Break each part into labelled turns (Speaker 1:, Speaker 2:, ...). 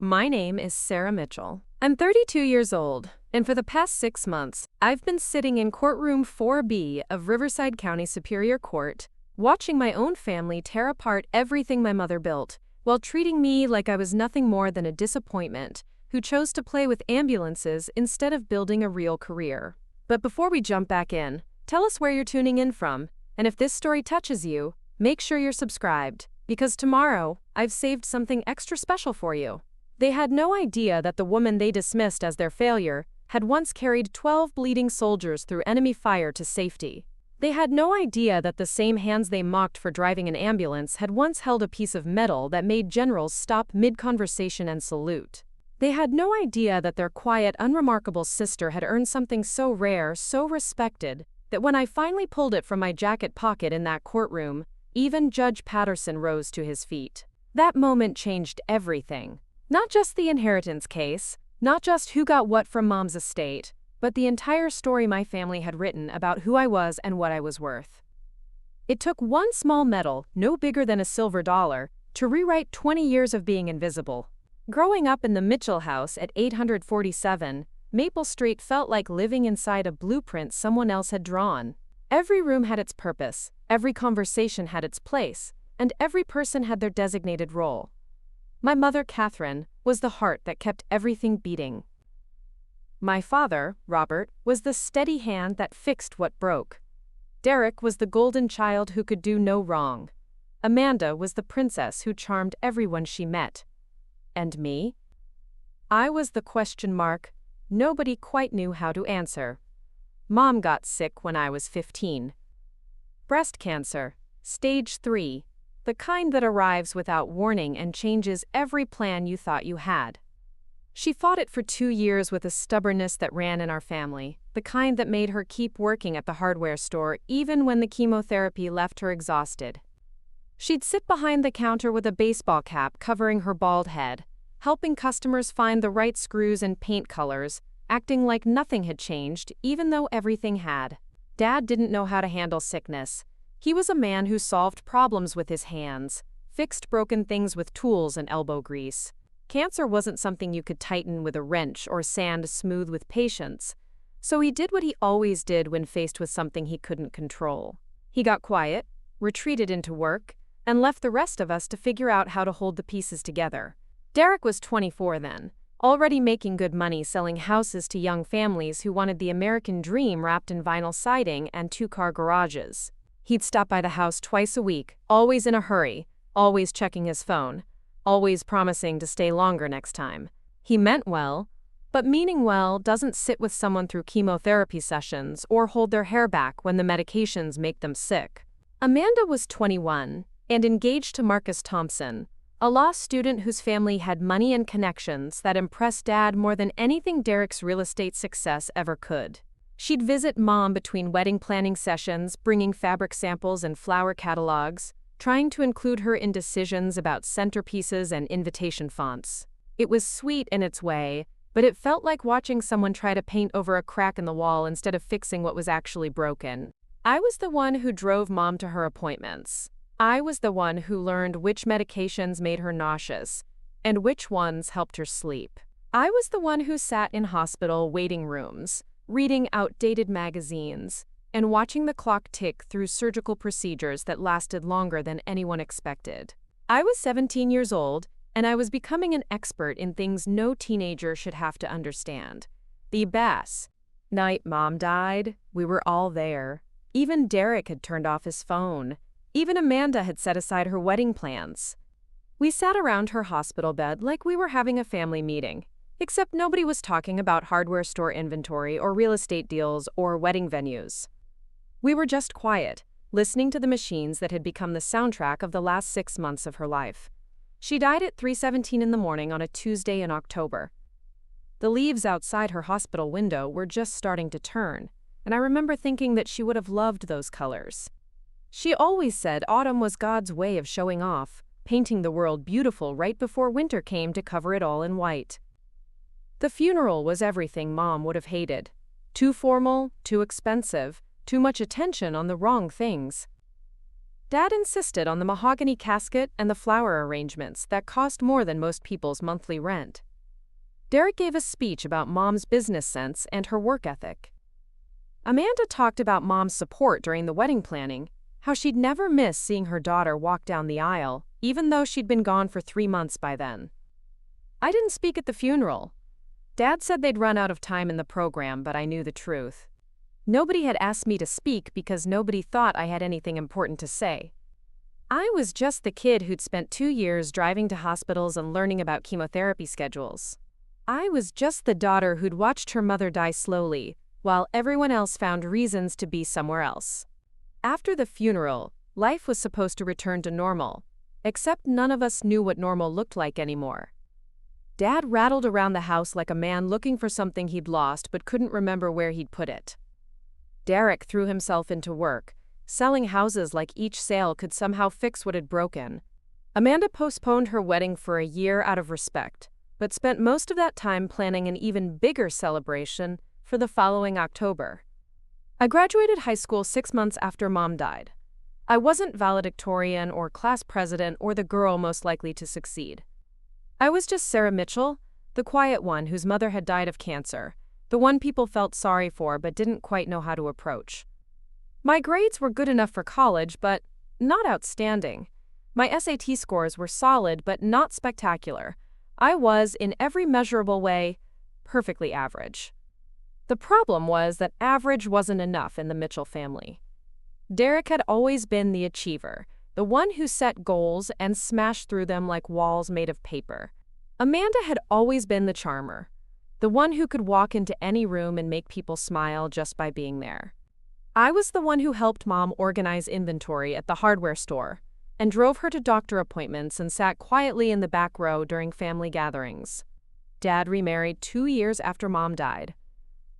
Speaker 1: My name is Sarah Mitchell. I'm 32 years old, and for the past 6 months, I've been sitting in courtroom 4B of Riverside County Superior Court, watching my own family tear apart everything my mother built, while treating me like I was nothing more than a disappointment who chose to play with ambulances instead of building a real career. But before we jump back in, tell us where you're tuning in from, and if this story touches you, make sure you're subscribed, because tomorrow, I've saved something extra special for you. They had no idea that the woman they dismissed as their failure had once carried 12 bleeding soldiers through enemy fire to safety. They had no idea that the same hands they mocked for driving an ambulance had once held a piece of metal that made generals stop mid-conversation and salute. They had no idea that their quiet, unremarkable sister had earned something so rare, so respected, that when I finally pulled it from my jacket pocket in that courtroom, even Judge Patterson rose to his feet. That moment changed everything. Not just the inheritance case, not just who got what from Mom's estate, but the entire story my family had written about who I was and what I was worth. It took one small medal, no bigger than a silver dollar, to rewrite 20 years of being invisible. Growing up in the Mitchell house at 847, Maple Street felt like living inside a blueprint someone else had drawn. Every room had its purpose, every conversation had its place, and every person had their designated role. My mother, Catherine, was the heart that kept everything beating. My father, Robert, was the steady hand that fixed what broke. Derek was the golden child who could do no wrong. Amanda was the princess who charmed everyone she met. And me? I was the question mark nobody quite knew how to answer. Mom got sick when I was 15. Breast cancer, stage 3. The kind that arrives without warning and changes every plan you thought you had. She fought it for 2 years with a stubbornness that ran in our family, the kind that made her keep working at the hardware store even when the chemotherapy left her exhausted. She'd sit behind the counter with a baseball cap covering her bald head, helping customers find the right screws and paint colors, acting like nothing had changed even though everything had. Dad didn't know how to handle sickness. He was a man who solved problems with his hands, fixed broken things with tools and elbow grease. Cancer wasn't something you could tighten with a wrench or sand smooth with patience, so he did what he always did when faced with something he couldn't control. He got quiet, retreated into work, and left the rest of us to figure out how to hold the pieces together. Derek was 24 then, already making good money selling houses to young families who wanted the American dream wrapped in vinyl siding and 2-car garages. He'd stop by the house twice a week, always in a hurry, always checking his phone, always promising to stay longer next time. He meant well, but meaning well doesn't sit with someone through chemotherapy sessions or hold their hair back when the medications make them sick. Amanda was 21 and engaged to Marcus Thompson, a law student whose family had money and connections that impressed Dad more than anything Derek's real estate success ever could. She'd visit Mom between wedding planning sessions, bringing fabric samples and flower catalogs, trying to include her in decisions about centerpieces and invitation fonts. It was sweet in its way, but it felt like watching someone try to paint over a crack in the wall instead of fixing what was actually broken. I was the one who drove Mom to her appointments. I was the one who learned which medications made her nauseous and which ones helped her sleep. I was the one who sat in hospital waiting rooms, reading outdated magazines, and watching the clock tick through surgical procedures that lasted longer than anyone expected. I was 17 years old, and I was becoming an expert in things no teenager should have to understand. The bass. Night Mom died, we were all there. Even Derek had turned off his phone. Even Amanda had set aside her wedding plans. We sat around her hospital bed like we were having a family meeting. Except nobody was talking about hardware store inventory or real estate deals or wedding venues. We were just quiet, listening to the machines that had become the soundtrack of the last 6 months of her life. She died at 3:17 in the morning on a Tuesday in October. The leaves outside her hospital window were just starting to turn, and I remember thinking that she would have loved those colors. She always said autumn was God's way of showing off, painting the world beautiful right before winter came to cover it all in white. The funeral was everything Mom would have hated. Too formal, too expensive, too much attention on the wrong things. Dad insisted on the mahogany casket and the flower arrangements that cost more than most people's monthly rent. Derek gave a speech about Mom's business sense and her work ethic. Amanda talked about Mom's support during the wedding planning, how she'd never miss seeing her daughter walk down the aisle, even though she'd been gone for 3 months by then. I didn't speak at the funeral. Dad said they'd run out of time in the program, but I knew the truth. Nobody had asked me to speak because nobody thought I had anything important to say. I was just the kid who'd spent 2 years driving to hospitals and learning about chemotherapy schedules. I was just the daughter who'd watched her mother die slowly, while everyone else found reasons to be somewhere else. After the funeral, life was supposed to return to normal, except none of us knew what normal looked like anymore. Dad rattled around the house like a man looking for something he'd lost but couldn't remember where he'd put it. Derek threw himself into work, selling houses like each sale could somehow fix what had broken. Amanda postponed her wedding for a year out of respect, but spent most of that time planning an even bigger celebration for the following October. I graduated high school 6 months after Mom died. I wasn't valedictorian or class president or the girl most likely to succeed. I was just Sarah Mitchell, the quiet one whose mother had died of cancer, the one people felt sorry for but didn't quite know how to approach. My grades were good enough for college, but not outstanding. My SAT scores were solid but not spectacular. I was, in every measurable way, perfectly average. The problem was that average wasn't enough in the Mitchell family. Derek had always been the achiever, the one who set goals and smashed through them like walls made of paper. Amanda had always been the charmer, the one who could walk into any room and make people smile just by being there. I was the one who helped Mom organize inventory at the hardware store and drove her to doctor appointments and sat quietly in the back row during family gatherings. Dad remarried 2 years after Mom died.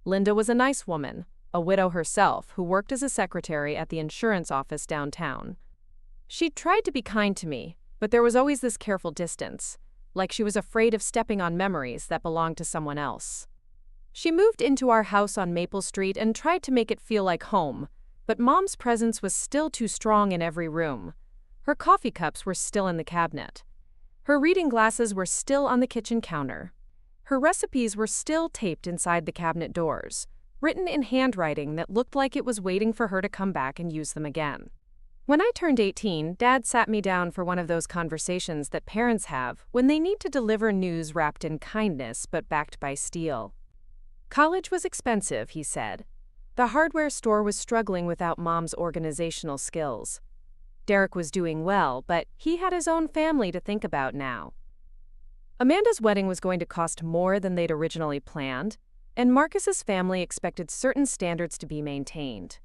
Speaker 1: Linda was a nice woman, a widow herself, who worked as a secretary at the insurance office downtown. She tried to be kind to me, but there was always this careful distance, like she was afraid of stepping on memories that belonged to someone else. She moved into our house on Maple Street and tried to make it feel like home, but Mom's presence was still too strong in every room. Her coffee cups were still in the cabinet. Her reading glasses were still on the kitchen counter. Her recipes were still taped inside the cabinet doors, written in handwriting that looked like it was waiting for her to come back and use them again. When I turned 18, Dad sat me down for one of those conversations that parents have when they need to deliver news wrapped in kindness but backed by steel. College was expensive, he said. The hardware store was struggling without Mom's organizational skills. Derek was doing well, but he had his own family to think about now. Amanda's wedding was going to cost more than they'd originally planned, and Marcus's family expected certain standards to be maintained.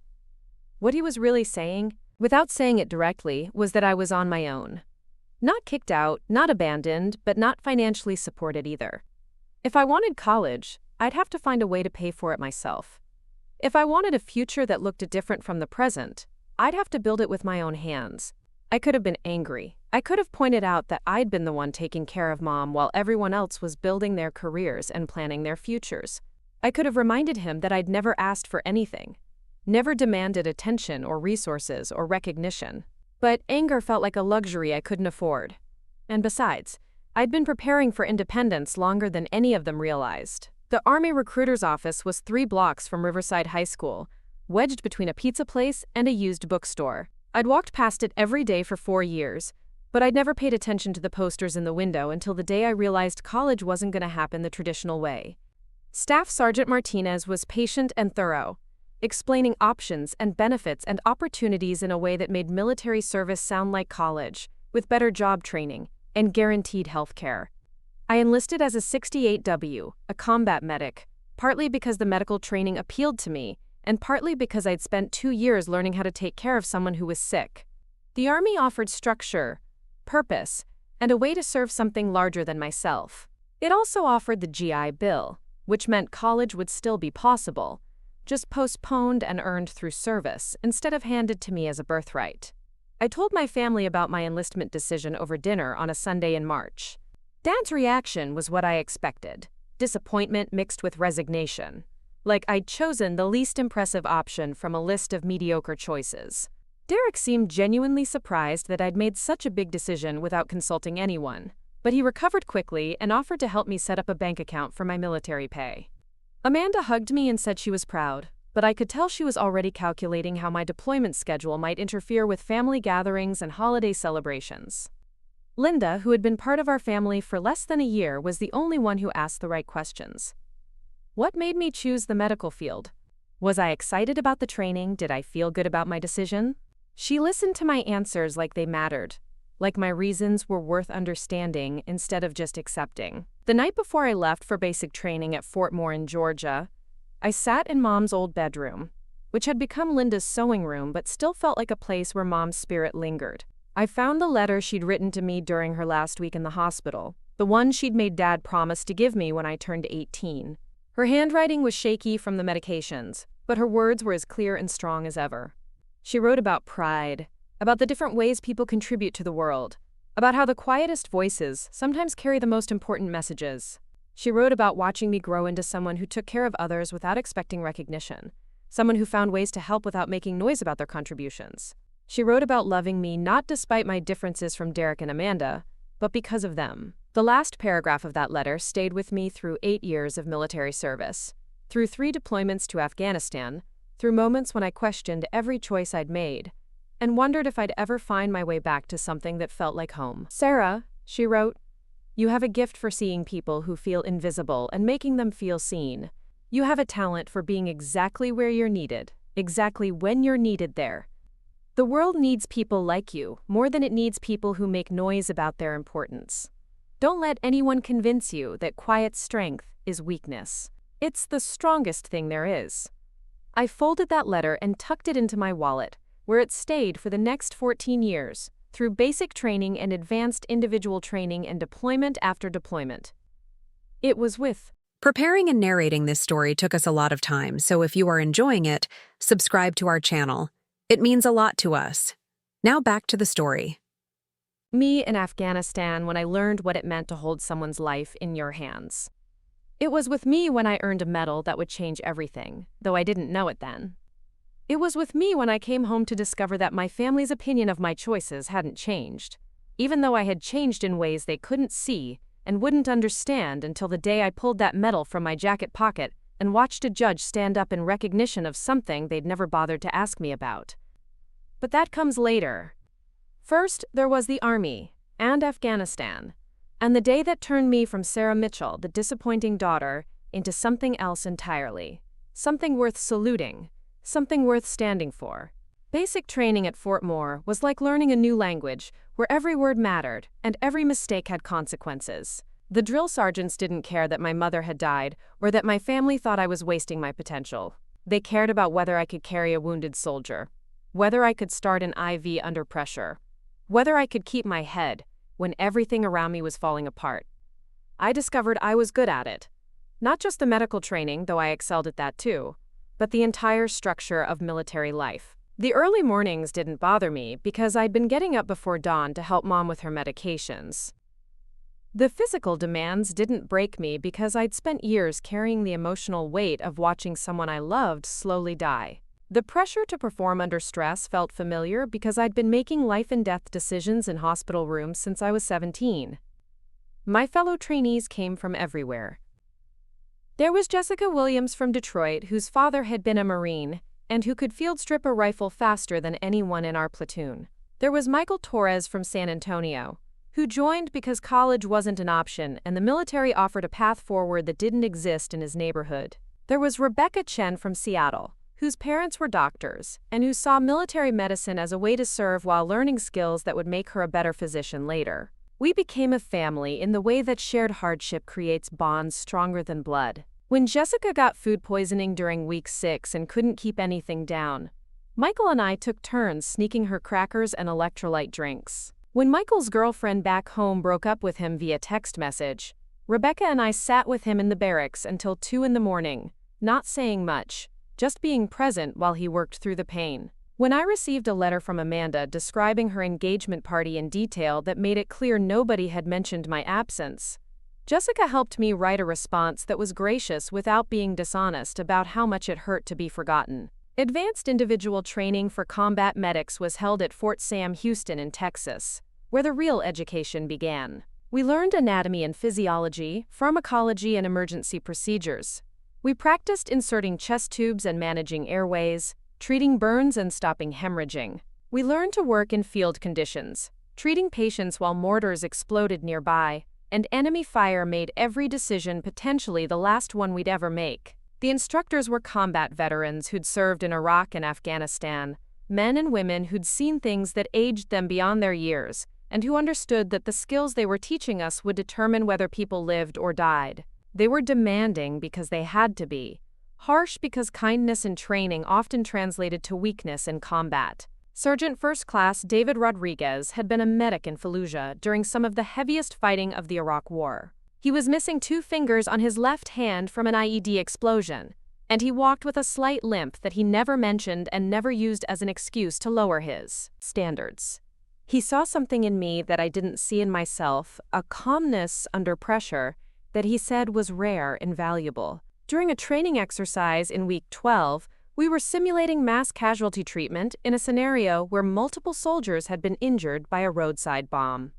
Speaker 1: What he was really saying, without saying it directly, was that I was on my own. Not kicked out, not abandoned, but not financially supported either. If I wanted college, I'd have to find a way to pay for it myself. If I wanted a future that looked different from the present, I'd have to build it with my own hands. I could have been angry. I could have pointed out that I'd been the one taking care of Mom while everyone else was building their careers and planning their futures. I could have reminded him that I'd never asked for anything, never demanded attention or resources or recognition. But anger felt like a luxury I couldn't afford. And besides, I'd been preparing for independence longer than any of them realized. The Army recruiter's office was 3 blocks from Riverside High School, wedged between a pizza place and a used bookstore. I'd walked past it every day for 4 years, but I'd never paid attention to the posters in the window until the day I realized college wasn't going to happen the traditional way. Staff Sergeant Martinez was patient and thorough, explaining options and benefits and opportunities in a way that made military service sound like college, with better job training and guaranteed health care. I enlisted as a 68W, a combat medic, partly because the medical training appealed to me, and partly because I'd spent 2 years learning how to take care of someone who was sick. The Army offered structure, purpose, and a way to serve something larger than myself. It also offered the GI Bill, which meant college would still be possible, just postponed and earned through service instead of handed to me as a birthright. I told my family about my enlistment decision over dinner on a Sunday in March. Dad's reaction was what I expected, disappointment mixed with resignation. Like I'd chosen the least impressive option from a list of mediocre choices. Derek seemed genuinely surprised that I'd made such a big decision without consulting anyone, but he recovered quickly and offered to help me set up a bank account for my military pay. Amanda hugged me and said she was proud, but I could tell she was already calculating how my deployment schedule might interfere with family gatherings and holiday celebrations. Linda, who had been part of our family for less than a year, was the only one who asked the right questions. What made me choose the medical field? Was I excited about the training? Did I feel good about my decision? She listened to my answers like they mattered, like my reasons were worth understanding instead of just accepting. The night before I left for basic training at Fort Moore in Georgia, I sat in Mom's old bedroom, which had become Linda's sewing room but still felt like a place where Mom's spirit lingered. I found the letter she'd written to me during her last week in the hospital, the one she'd made Dad promise to give me when I turned 18. Her handwriting was shaky from the medications, but her words were as clear and strong as ever. She wrote about pride, about the different ways people contribute to the world, about how the quietest voices sometimes carry the most important messages. She wrote about watching me grow into someone who took care of others without expecting recognition, someone who found ways to help without making noise about their contributions. She wrote about loving me not despite my differences from Derek and Amanda, but because of them. The last paragraph of that letter stayed with me through 8 years of military service, through 3 deployments to Afghanistan, through moments when I questioned every choice I'd made, and wondered if I'd ever find my way back to something that felt like home. Sarah, she wrote, you have a gift for seeing people who feel invisible and making them feel seen. You have a talent for being exactly where you're needed, exactly when you're needed there. The world needs people like you more than it needs people who make noise about their importance. Don't let anyone convince you that quiet strength is weakness. It's the strongest thing there is. I folded that letter and tucked it into my wallet, where it stayed for the next 14 years, through basic training and advanced individual training and deployment after deployment. It was with.
Speaker 2: Preparing and narrating this story took us a lot of time, so if you are enjoying it, subscribe to our channel. It means a lot to us. Now back to the story.
Speaker 1: Me in Afghanistan when I learned what it meant to hold someone's life in your hands. It was with me when I earned a medal that would change everything, though I didn't know it then. It was with me when I came home to discover that my family's opinion of my choices hadn't changed, even though I had changed in ways they couldn't see and wouldn't understand until the day I pulled that medal from my jacket pocket and watched a judge stand up in recognition of something they'd never bothered to ask me about. But that comes later. First, there was the Army and Afghanistan, and the day that turned me from Sarah Mitchell, the disappointing daughter, into something else entirely, something worth saluting, something worth standing for. Basic training at Fort Moore was like learning a new language where every word mattered and every mistake had consequences. The drill sergeants didn't care that my mother had died or that my family thought I was wasting my potential. They cared about whether I could carry a wounded soldier, whether I could start an IV under pressure, whether I could keep my head when everything around me was falling apart. I discovered I was good at it. Not just the medical training, though I excelled at that too, but the entire structure of military life. The early mornings didn't bother me because I'd been getting up before dawn to help Mom with her medications. The physical demands didn't break me because I'd spent years carrying the emotional weight of watching someone I loved slowly die. The pressure to perform under stress felt familiar because I'd been making life-and-death decisions in hospital rooms since I was 17. My fellow trainees came from everywhere. There was Jessica Williams from Detroit, whose father had been a Marine, and who could field strip a rifle faster than anyone in our platoon. There was Michael Torres from San Antonio, who joined because college wasn't an option and the military offered a path forward that didn't exist in his neighborhood. There was Rebecca Chen from Seattle, whose parents were doctors, and who saw military medicine as a way to serve while learning skills that would make her a better physician later. We became a family in the way that shared hardship creates bonds stronger than blood. When Jessica got food poisoning during week 6 and couldn't keep anything down, Michael and I took turns sneaking her crackers and electrolyte drinks. When Michael's girlfriend back home broke up with him via text message, Rebecca and I sat with him in the barracks until 2 in the morning, not saying much, just being present while he worked through the pain. When I received a letter from Amanda describing her engagement party in detail that made it clear nobody had mentioned my absence, Jessica helped me write a response that was gracious without being dishonest about how much it hurt to be forgotten. Advanced individual training for combat medics was held at Fort Sam Houston in Texas, where the real education began. We learned anatomy and physiology, pharmacology, and emergency procedures. We practiced inserting chest tubes and managing airways, treating burns and stopping hemorrhaging. We learned to work in field conditions, treating patients while mortars exploded nearby, and enemy fire made every decision potentially the last one we'd ever make. The instructors were combat veterans who'd served in Iraq and Afghanistan, men and women who'd seen things that aged them beyond their years, and who understood that the skills they were teaching us would determine whether people lived or died. They were demanding because they had to be, harsh because kindness in training often translated to weakness in combat. Sergeant First Class David Rodriguez had been a medic in Fallujah during some of the heaviest fighting of the Iraq War. He was missing 2 fingers on his left hand from an IED explosion, and he walked with a slight limp that he never mentioned and never used as an excuse to lower his standards. He saw something in me that I didn't see in myself, a calmness under pressure that he said was rare and valuable. During a training exercise in week 12, we were simulating mass casualty treatment in a scenario where multiple soldiers had been injured by a roadside bomb.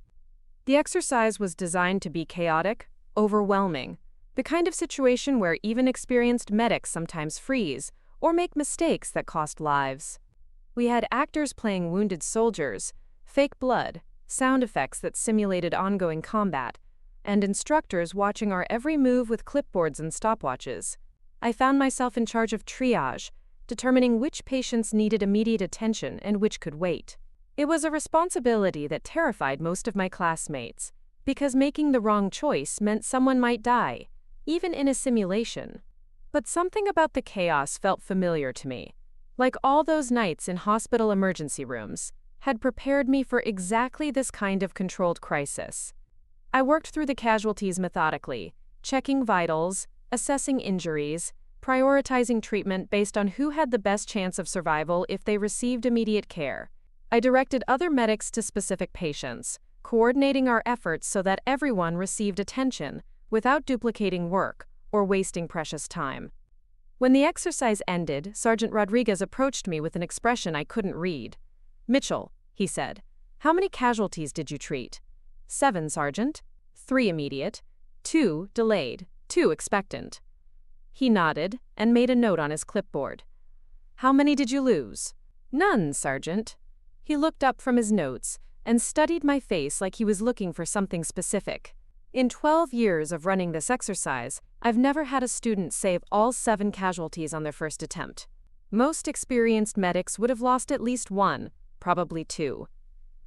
Speaker 1: The exercise was designed to be chaotic, overwhelming, the kind of situation where even experienced medics sometimes freeze or make mistakes that cost lives. We had actors playing wounded soldiers, fake blood, sound effects that simulated ongoing combat, and instructors watching our every move with clipboards and stopwatches. I found myself in charge of triage, determining which patients needed immediate attention and which could wait. It was a responsibility that terrified most of my classmates, because making the wrong choice meant someone might die, even in a simulation. But something about the chaos felt familiar to me, like all those nights in hospital emergency rooms had prepared me for exactly this kind of controlled crisis. I worked through the casualties methodically, checking vitals, assessing injuries, prioritizing treatment based on who had the best chance of survival if they received immediate care. I directed other medics to specific patients, coordinating our efforts so that everyone received attention without duplicating work or wasting precious time. When the exercise ended, Sergeant Rodriguez approached me with an expression I couldn't read. "Mitchell," he said, "how many casualties did you treat?" "7, Sergeant. 3 immediate, 2 delayed, 2 expectant." He nodded and made a note on his clipboard. "How many did you lose?" "None, Sergeant." He looked up from his notes and studied my face like he was looking for something specific. In 12 years of running this exercise, I've never had a student save all 7 casualties on their first attempt. Most experienced medics would have lost at least 1, probably 2.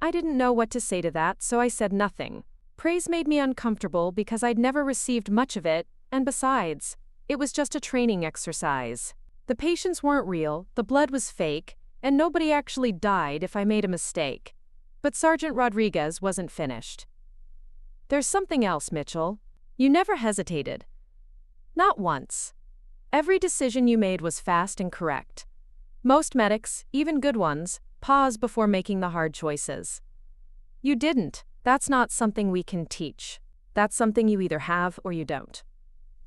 Speaker 1: I didn't know what to say to that, so I said nothing. Praise made me uncomfortable because I'd never received much of it, and besides, it was just a training exercise. The patients weren't real, the blood was fake, and nobody actually died if I made a mistake. But Sergeant Rodriguez wasn't finished. "There's something else, Mitchell. You never hesitated. Not once. Every decision you made was fast and correct. Most medics, even good ones, pause before making the hard choices. You didn't. That's not something we can teach. That's something you either have or you don't."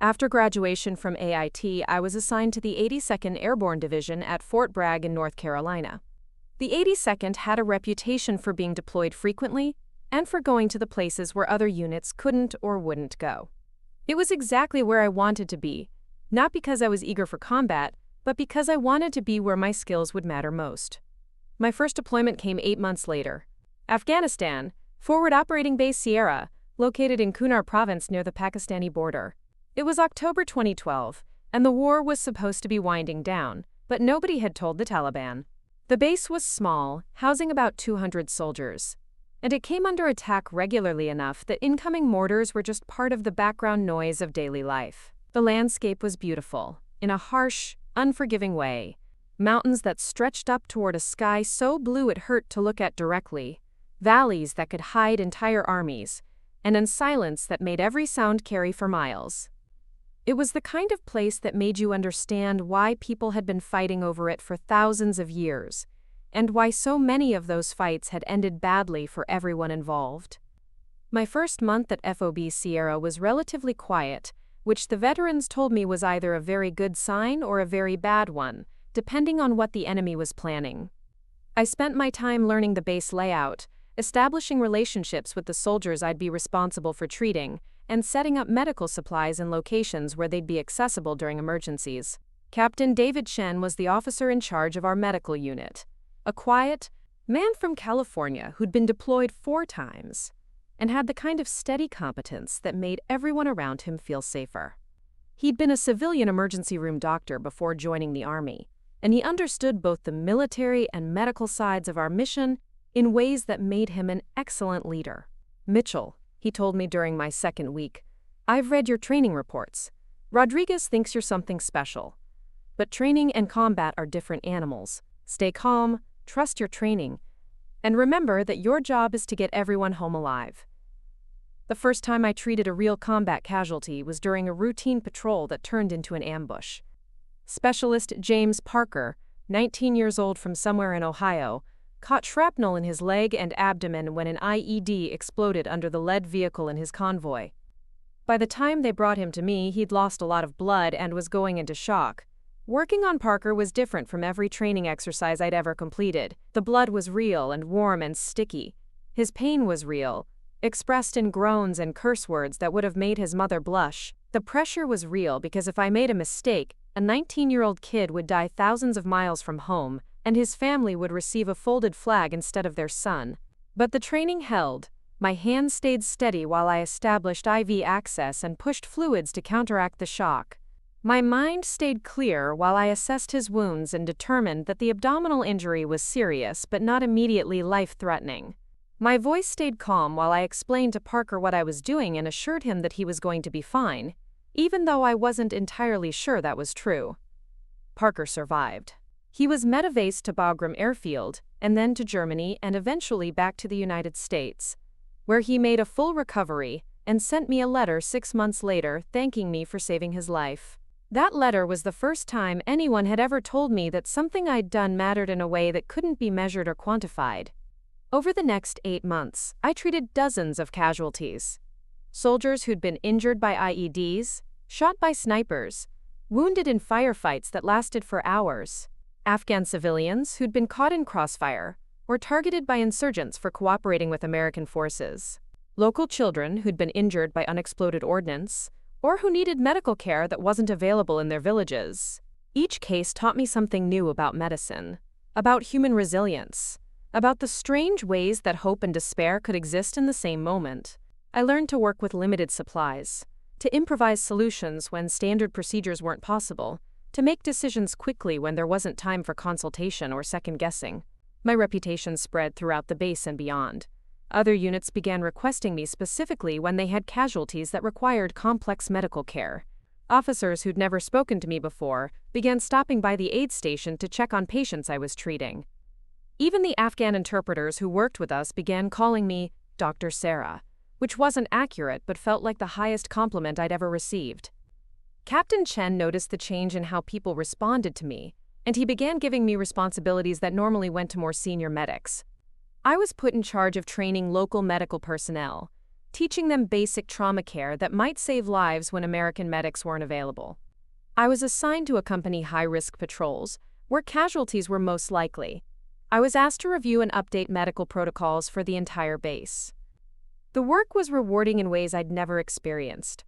Speaker 1: After graduation from AIT, I was assigned to the 82nd Airborne Division at Fort Bragg in North Carolina. The 82nd had a reputation for being deployed frequently and for going to the places where other units couldn't or wouldn't go. It was exactly where I wanted to be, not because I was eager for combat, but because I wanted to be where my skills would matter most. My first deployment came 8 months later. Afghanistan, Forward Operating Base Sierra, located in Kunar Province near the Pakistani border. It was October 2012, and the war was supposed to be winding down, but nobody had told the Taliban. The base was small, housing about 200 soldiers, and it came under attack regularly enough that incoming mortars were just part of the background noise of daily life. The landscape was beautiful, in a harsh, unforgiving way. Mountains that stretched up toward a sky so blue it hurt to look at directly, valleys that could hide entire armies, and a silence that made every sound carry for miles. It was the kind of place that made you understand why people had been fighting over it for thousands of years, and why so many of those fights had ended badly for everyone involved. My first month at FOB Sierra was relatively quiet, which the veterans told me was either a very good sign or a very bad one, depending on what the enemy was planning. I spent my time learning the base layout, establishing relationships with the soldiers I'd be responsible for treating, and setting up medical supplies in locations where they'd be accessible during emergencies. Captain David Chen was the officer in charge of our medical unit, a quiet man from California who'd been deployed 4 times and had the kind of steady competence that made everyone around him feel safer. He'd been a civilian emergency room doctor before joining the Army, and he understood both the military and medical sides of our mission in ways that made him an excellent leader. "Mitchell," he told me during my 2nd week, "I've read your training reports. Rodriguez thinks you're something special. But training and combat are different animals. Stay calm, trust your training, and remember that your job is to get everyone home alive." The first time I treated a real combat casualty was during a routine patrol that turned into an ambush. Specialist James Parker, 19 years old from somewhere in Ohio, caught shrapnel in his leg and abdomen when an IED exploded under the lead vehicle in his convoy. By the time they brought him to me, he'd lost a lot of blood and was going into shock. Working on Parker was different from every training exercise I'd ever completed. The blood was real and warm and sticky. His pain was real, expressed in groans and curse words that would have made his mother blush. The pressure was real because if I made a mistake, a 19-year-old kid would die thousands of miles from home, and his family would receive a folded flag instead of their son. But the training held. My hands stayed steady while I established IV access and pushed fluids to counteract the shock. My mind stayed clear while I assessed his wounds and determined that the abdominal injury was serious but not immediately life-threatening. My voice stayed calm while I explained to Parker what I was doing and assured him that he was going to be fine, even though I wasn't entirely sure that was true. Parker survived. He was medevac to Bagram Airfield, and then to Germany and eventually back to the United States, where he made a full recovery and sent me a letter 6 months later thanking me for saving his life. That letter was the first time anyone had ever told me that something I'd done mattered in a way that couldn't be measured or quantified. Over the next 8 months, I treated dozens of casualties. Soldiers who'd been injured by IEDs, shot by snipers, wounded in firefights that lasted for hours. Afghan civilians who'd been caught in crossfire or targeted by insurgents for cooperating with American forces. Local children who'd been injured by unexploded ordnance or who needed medical care that wasn't available in their villages. Each case taught me something new about medicine, about human resilience, about the strange ways that hope and despair could exist in the same moment. I learned to work with limited supplies, to improvise solutions when standard procedures weren't possible, to make decisions quickly when there wasn't time for consultation or second-guessing. My reputation spread throughout the base and beyond. Other units began requesting me specifically when they had casualties that required complex medical care. Officers who'd never spoken to me before began stopping by the aid station to check on patients I was treating. Even the Afghan interpreters who worked with us began calling me Dr. Sarah, which wasn't accurate but felt like the highest compliment I'd ever received. Captain Chen noticed the change in how people responded to me, and he began giving me responsibilities that normally went to more senior medics. I was put in charge of training local medical personnel, teaching them basic trauma care that might save lives when American medics weren't available. I was assigned to accompany high-risk patrols, where casualties were most likely. I was asked to review and update medical protocols for the entire base. The work was rewarding in ways I'd never experienced.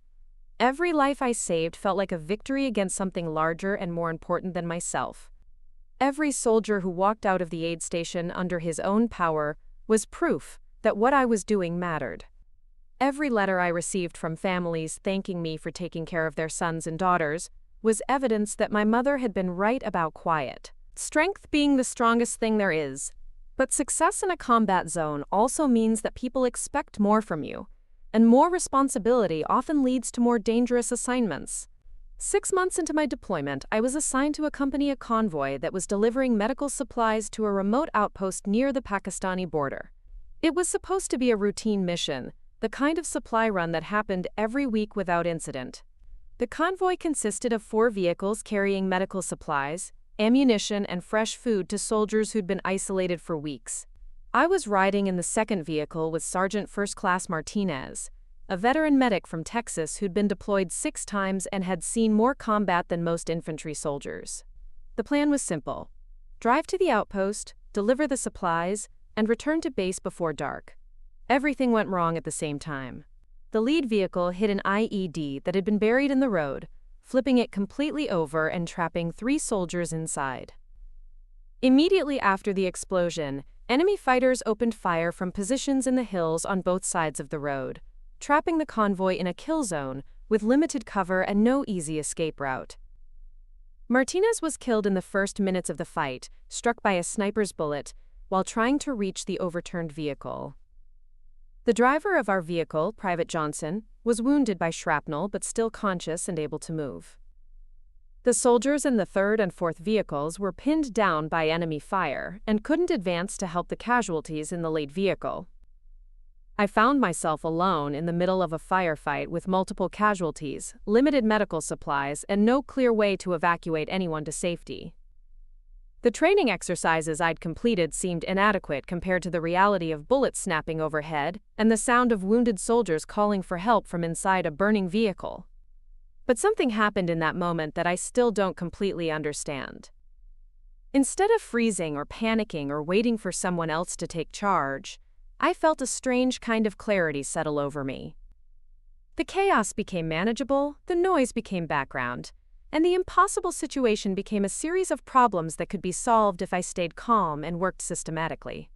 Speaker 1: Every life I saved felt like a victory against something larger and more important than myself. Every soldier who walked out of the aid station under his own power was proof that what I was doing mattered. Every letter I received from families thanking me for taking care of their sons and daughters was evidence that my mother had been right about quiet. Strength being the strongest thing there is. But success in a combat zone also means that people expect more from you, and more responsibility often leads to more dangerous assignments. 6 months into my deployment, I was assigned to accompany a convoy that was delivering medical supplies to a remote outpost near the Pakistani border. It was supposed to be a routine mission, the kind of supply run that happened every week without incident. The convoy consisted of 4 vehicles carrying medical supplies, ammunition, and fresh food to soldiers who'd been isolated for weeks. I was riding in the second vehicle with Sergeant First Class Martinez, a veteran medic from Texas who'd been deployed 6 times and had seen more combat than most infantry soldiers. The plan was simple: drive to the outpost, deliver the supplies, and return to base before dark. Everything went wrong at the same time. The lead vehicle hit an IED that had been buried in the road, flipping it completely over and trapping 3 soldiers inside. Immediately after the explosion, enemy fighters opened fire from positions in the hills on both sides of the road, trapping the convoy in a kill zone with limited cover and no easy escape route. Martinez was killed in the first minutes of the fight, struck by a sniper's bullet, while trying to reach the overturned vehicle. The driver of our vehicle, Private Johnson, was wounded by shrapnel but still conscious and able to move. The soldiers in the third and fourth vehicles were pinned down by enemy fire and couldn't advance to help the casualties in the lead vehicle. I found myself alone in the middle of a firefight with multiple casualties, limited medical supplies, and no clear way to evacuate anyone to safety. The training exercises I'd completed seemed inadequate compared to the reality of bullets snapping overhead and the sound of wounded soldiers calling for help from inside a burning vehicle. But something happened in that moment that I still don't completely understand. Instead of freezing or panicking or waiting for someone else to take charge, I felt a strange kind of clarity settle over me. The chaos became manageable, the noise became background, and the impossible situation became a series of problems that could be solved if I stayed calm and worked systematically.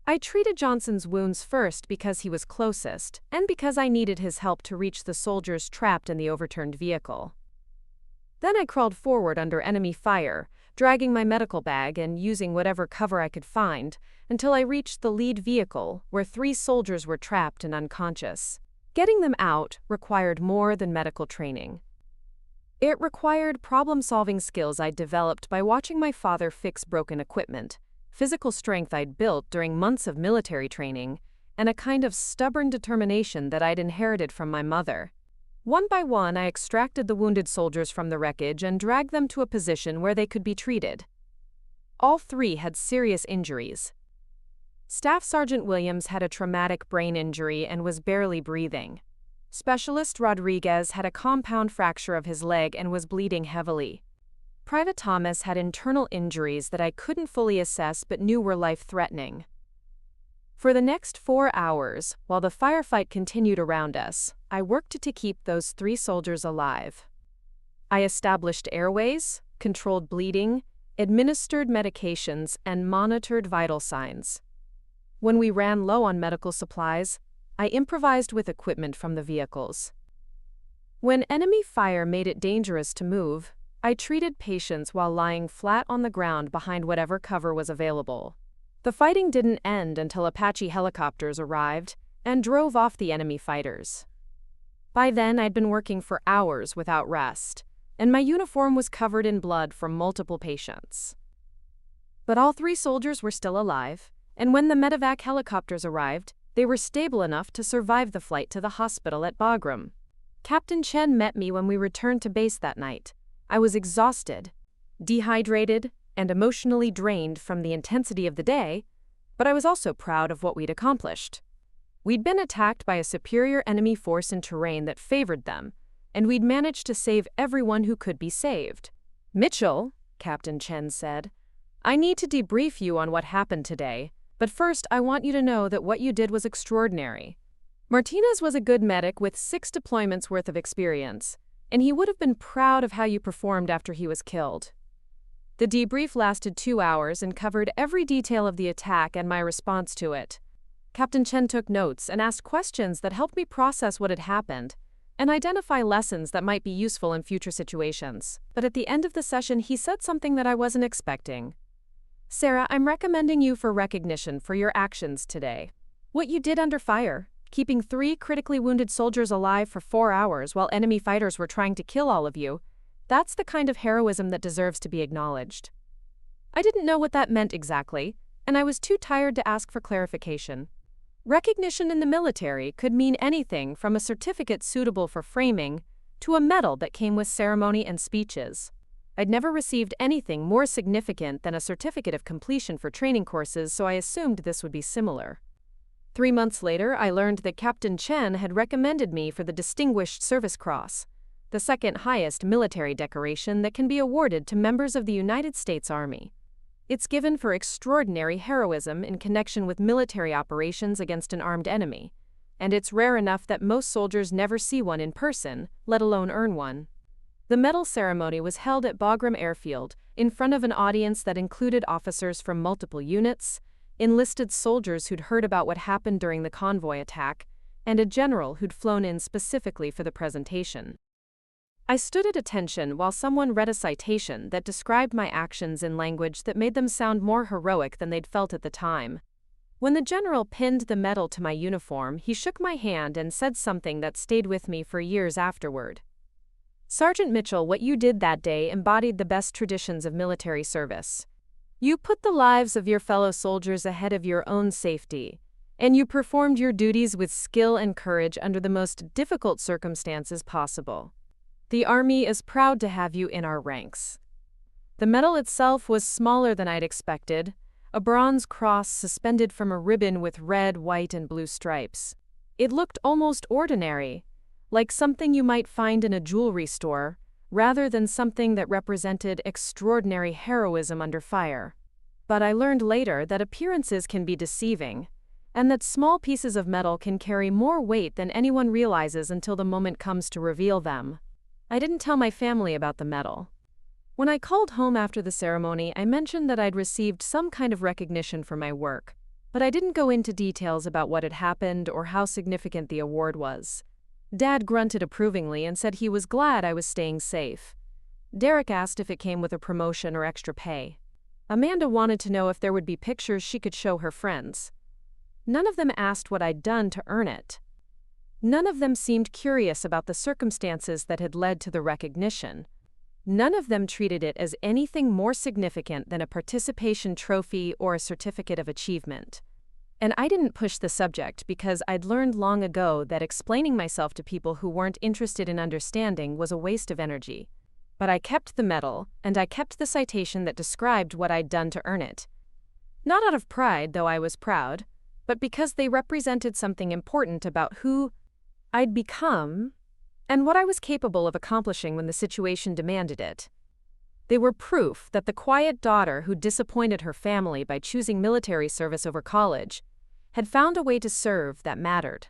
Speaker 1: I treated Johnson's wounds first because he was closest, and because I needed his help to reach the soldiers trapped in the overturned vehicle. Then I crawled forward under enemy fire, dragging my medical bag and using whatever cover I could find, until I reached the lead vehicle, where 3 soldiers were trapped and unconscious. Getting them out required more than medical training. It required problem-solving skills I'd developed by watching my father fix broken equipment, physical strength I'd built during months of military training, and a kind of stubborn determination that I'd inherited from my mother. One by one, I extracted the wounded soldiers from the wreckage and dragged them to a position where they could be treated. All 3 had serious injuries. Staff Sergeant Williams had a traumatic brain injury and was barely breathing. Specialist Rodriguez had a compound fracture of his leg and was bleeding heavily. Private Thomas had internal injuries that I couldn't fully assess but knew were life-threatening. For the next 4 hours, while the firefight continued around us, I worked to keep those 3 soldiers alive. I established airways, controlled bleeding, administered medications, and monitored vital signs. When we ran low on medical supplies, I improvised with equipment from the vehicles. When enemy fire made it dangerous to move, I treated patients while lying flat on the ground behind whatever cover was available. The fighting didn't end until Apache helicopters arrived and drove off the enemy fighters. By then, I'd been working for hours without rest, and my uniform was covered in blood from multiple patients. But all 3 soldiers were still alive, and when the medevac helicopters arrived, they were stable enough to survive the flight to the hospital at Bagram. Captain Chen met me when we returned to base that night. I was exhausted, dehydrated, and emotionally drained from the intensity of the day, but I was also proud of what we'd accomplished. We'd been attacked by a superior enemy force in terrain that favored them, and we'd managed to save everyone who could be saved. "Mitchell," Captain Chen said, "I need to debrief you on what happened today. But first, I want you to know that what you did was extraordinary. Martinez was a good medic with 6 deployments worth of experience, and he would have been proud of how you performed after he was killed." The debrief lasted 2 hours and covered every detail of the attack and my response to it. Captain Chen took notes and asked questions that helped me process what had happened and identify lessons that might be useful in future situations. But at the end of the session, he said something that I wasn't expecting. "Sarah, I'm recommending you for recognition for your actions today. What you did under fire, keeping 3 critically wounded soldiers alive for 4 hours while enemy fighters were trying to kill all of you, that's the kind of heroism that deserves to be acknowledged." I didn't know what that meant exactly, and I was too tired to ask for clarification. Recognition in the military could mean anything from a certificate suitable for framing to a medal that came with ceremony and speeches. I'd never received anything more significant than a certificate of completion for training courses, so I assumed this would be similar. 3 months later, I learned that Captain Chen had recommended me for the Distinguished Service Cross. the second highest military decoration that can be awarded to members of the United States Army. It's given for extraordinary heroism in connection with military operations against an armed enemy, and it's rare enough that most soldiers never see one in person, let alone earn one. The medal ceremony was held at Bagram Airfield, in front of an audience that included officers from multiple units, enlisted soldiers who'd heard about what happened during the convoy attack, and a general who'd flown in specifically for the presentation. I stood at attention while someone read a citation that described my actions in language that made them sound more heroic than they'd felt at the time. When the general pinned the medal to my uniform, he shook my hand and said something that stayed with me for years afterward. "Sergeant Mitchell, what you did that day embodied the best traditions of military service. You put the lives of your fellow soldiers ahead of your own safety, and you performed your duties with skill and courage under the most difficult circumstances possible. The Army is proud to have you in our ranks." The medal itself was smaller than I'd expected, a bronze cross suspended from a ribbon with red, white, and blue stripes. It looked almost ordinary, like something you might find in a jewelry store, rather than something that represented extraordinary heroism under fire. But I learned later that appearances can be deceiving, and that small pieces of metal can carry more weight than anyone realizes until the moment comes to reveal them. I didn't tell my family about the medal. When I called home after the ceremony, I mentioned that I'd received some kind of recognition for my work, but I didn't go into details about what had happened or how significant the award was. Dad grunted approvingly and said he was glad I was staying safe. Derek asked if it came with a promotion or extra pay. Amanda wanted to know if there would be pictures she could show her friends. None of them asked what I'd done to earn it. None of them seemed curious about the circumstances that had led to the recognition. None of them treated it as anything more significant than a participation trophy or a certificate of achievement. And I didn't push the subject because I'd learned long ago that explaining myself to people who weren't interested in understanding was a waste of energy. But I kept the medal, and I kept the citation that described what I'd done to earn it. Not out of pride, though I was proud, but because they represented something important about who I'd become and what I was capable of accomplishing when the situation demanded it. They were proof that the quiet daughter who disappointed her family by choosing military service over college had found a way to serve that mattered.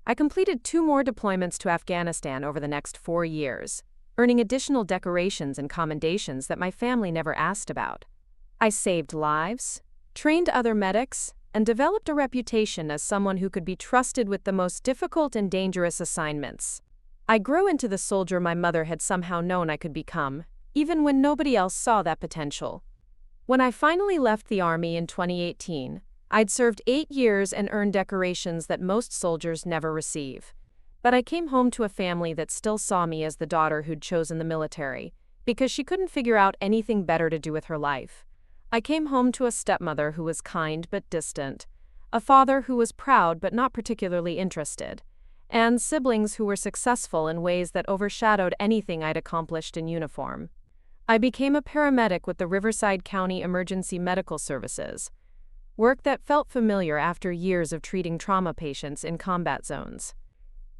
Speaker 1: I completed 2 more deployments to Afghanistan over the next 4 years, earning additional decorations and commendations that my family never asked about. I saved lives, trained other medics, and developed a reputation as someone who could be trusted with the most difficult and dangerous assignments. I grew into the soldier my mother had somehow known I could become, even when nobody else saw that potential. When I finally left the Army in 2018, I'd served 8 years and earned decorations that most soldiers never receive. But I came home to a family that still saw me as the daughter who'd chosen the military, because she couldn't figure out anything better to do with her life. I came home to a stepmother who was kind but distant, a father who was proud but not particularly interested, and siblings who were successful in ways that overshadowed anything I'd accomplished in uniform. I became a paramedic with the Riverside County Emergency Medical Services, work that felt familiar after years of treating trauma patients in combat zones.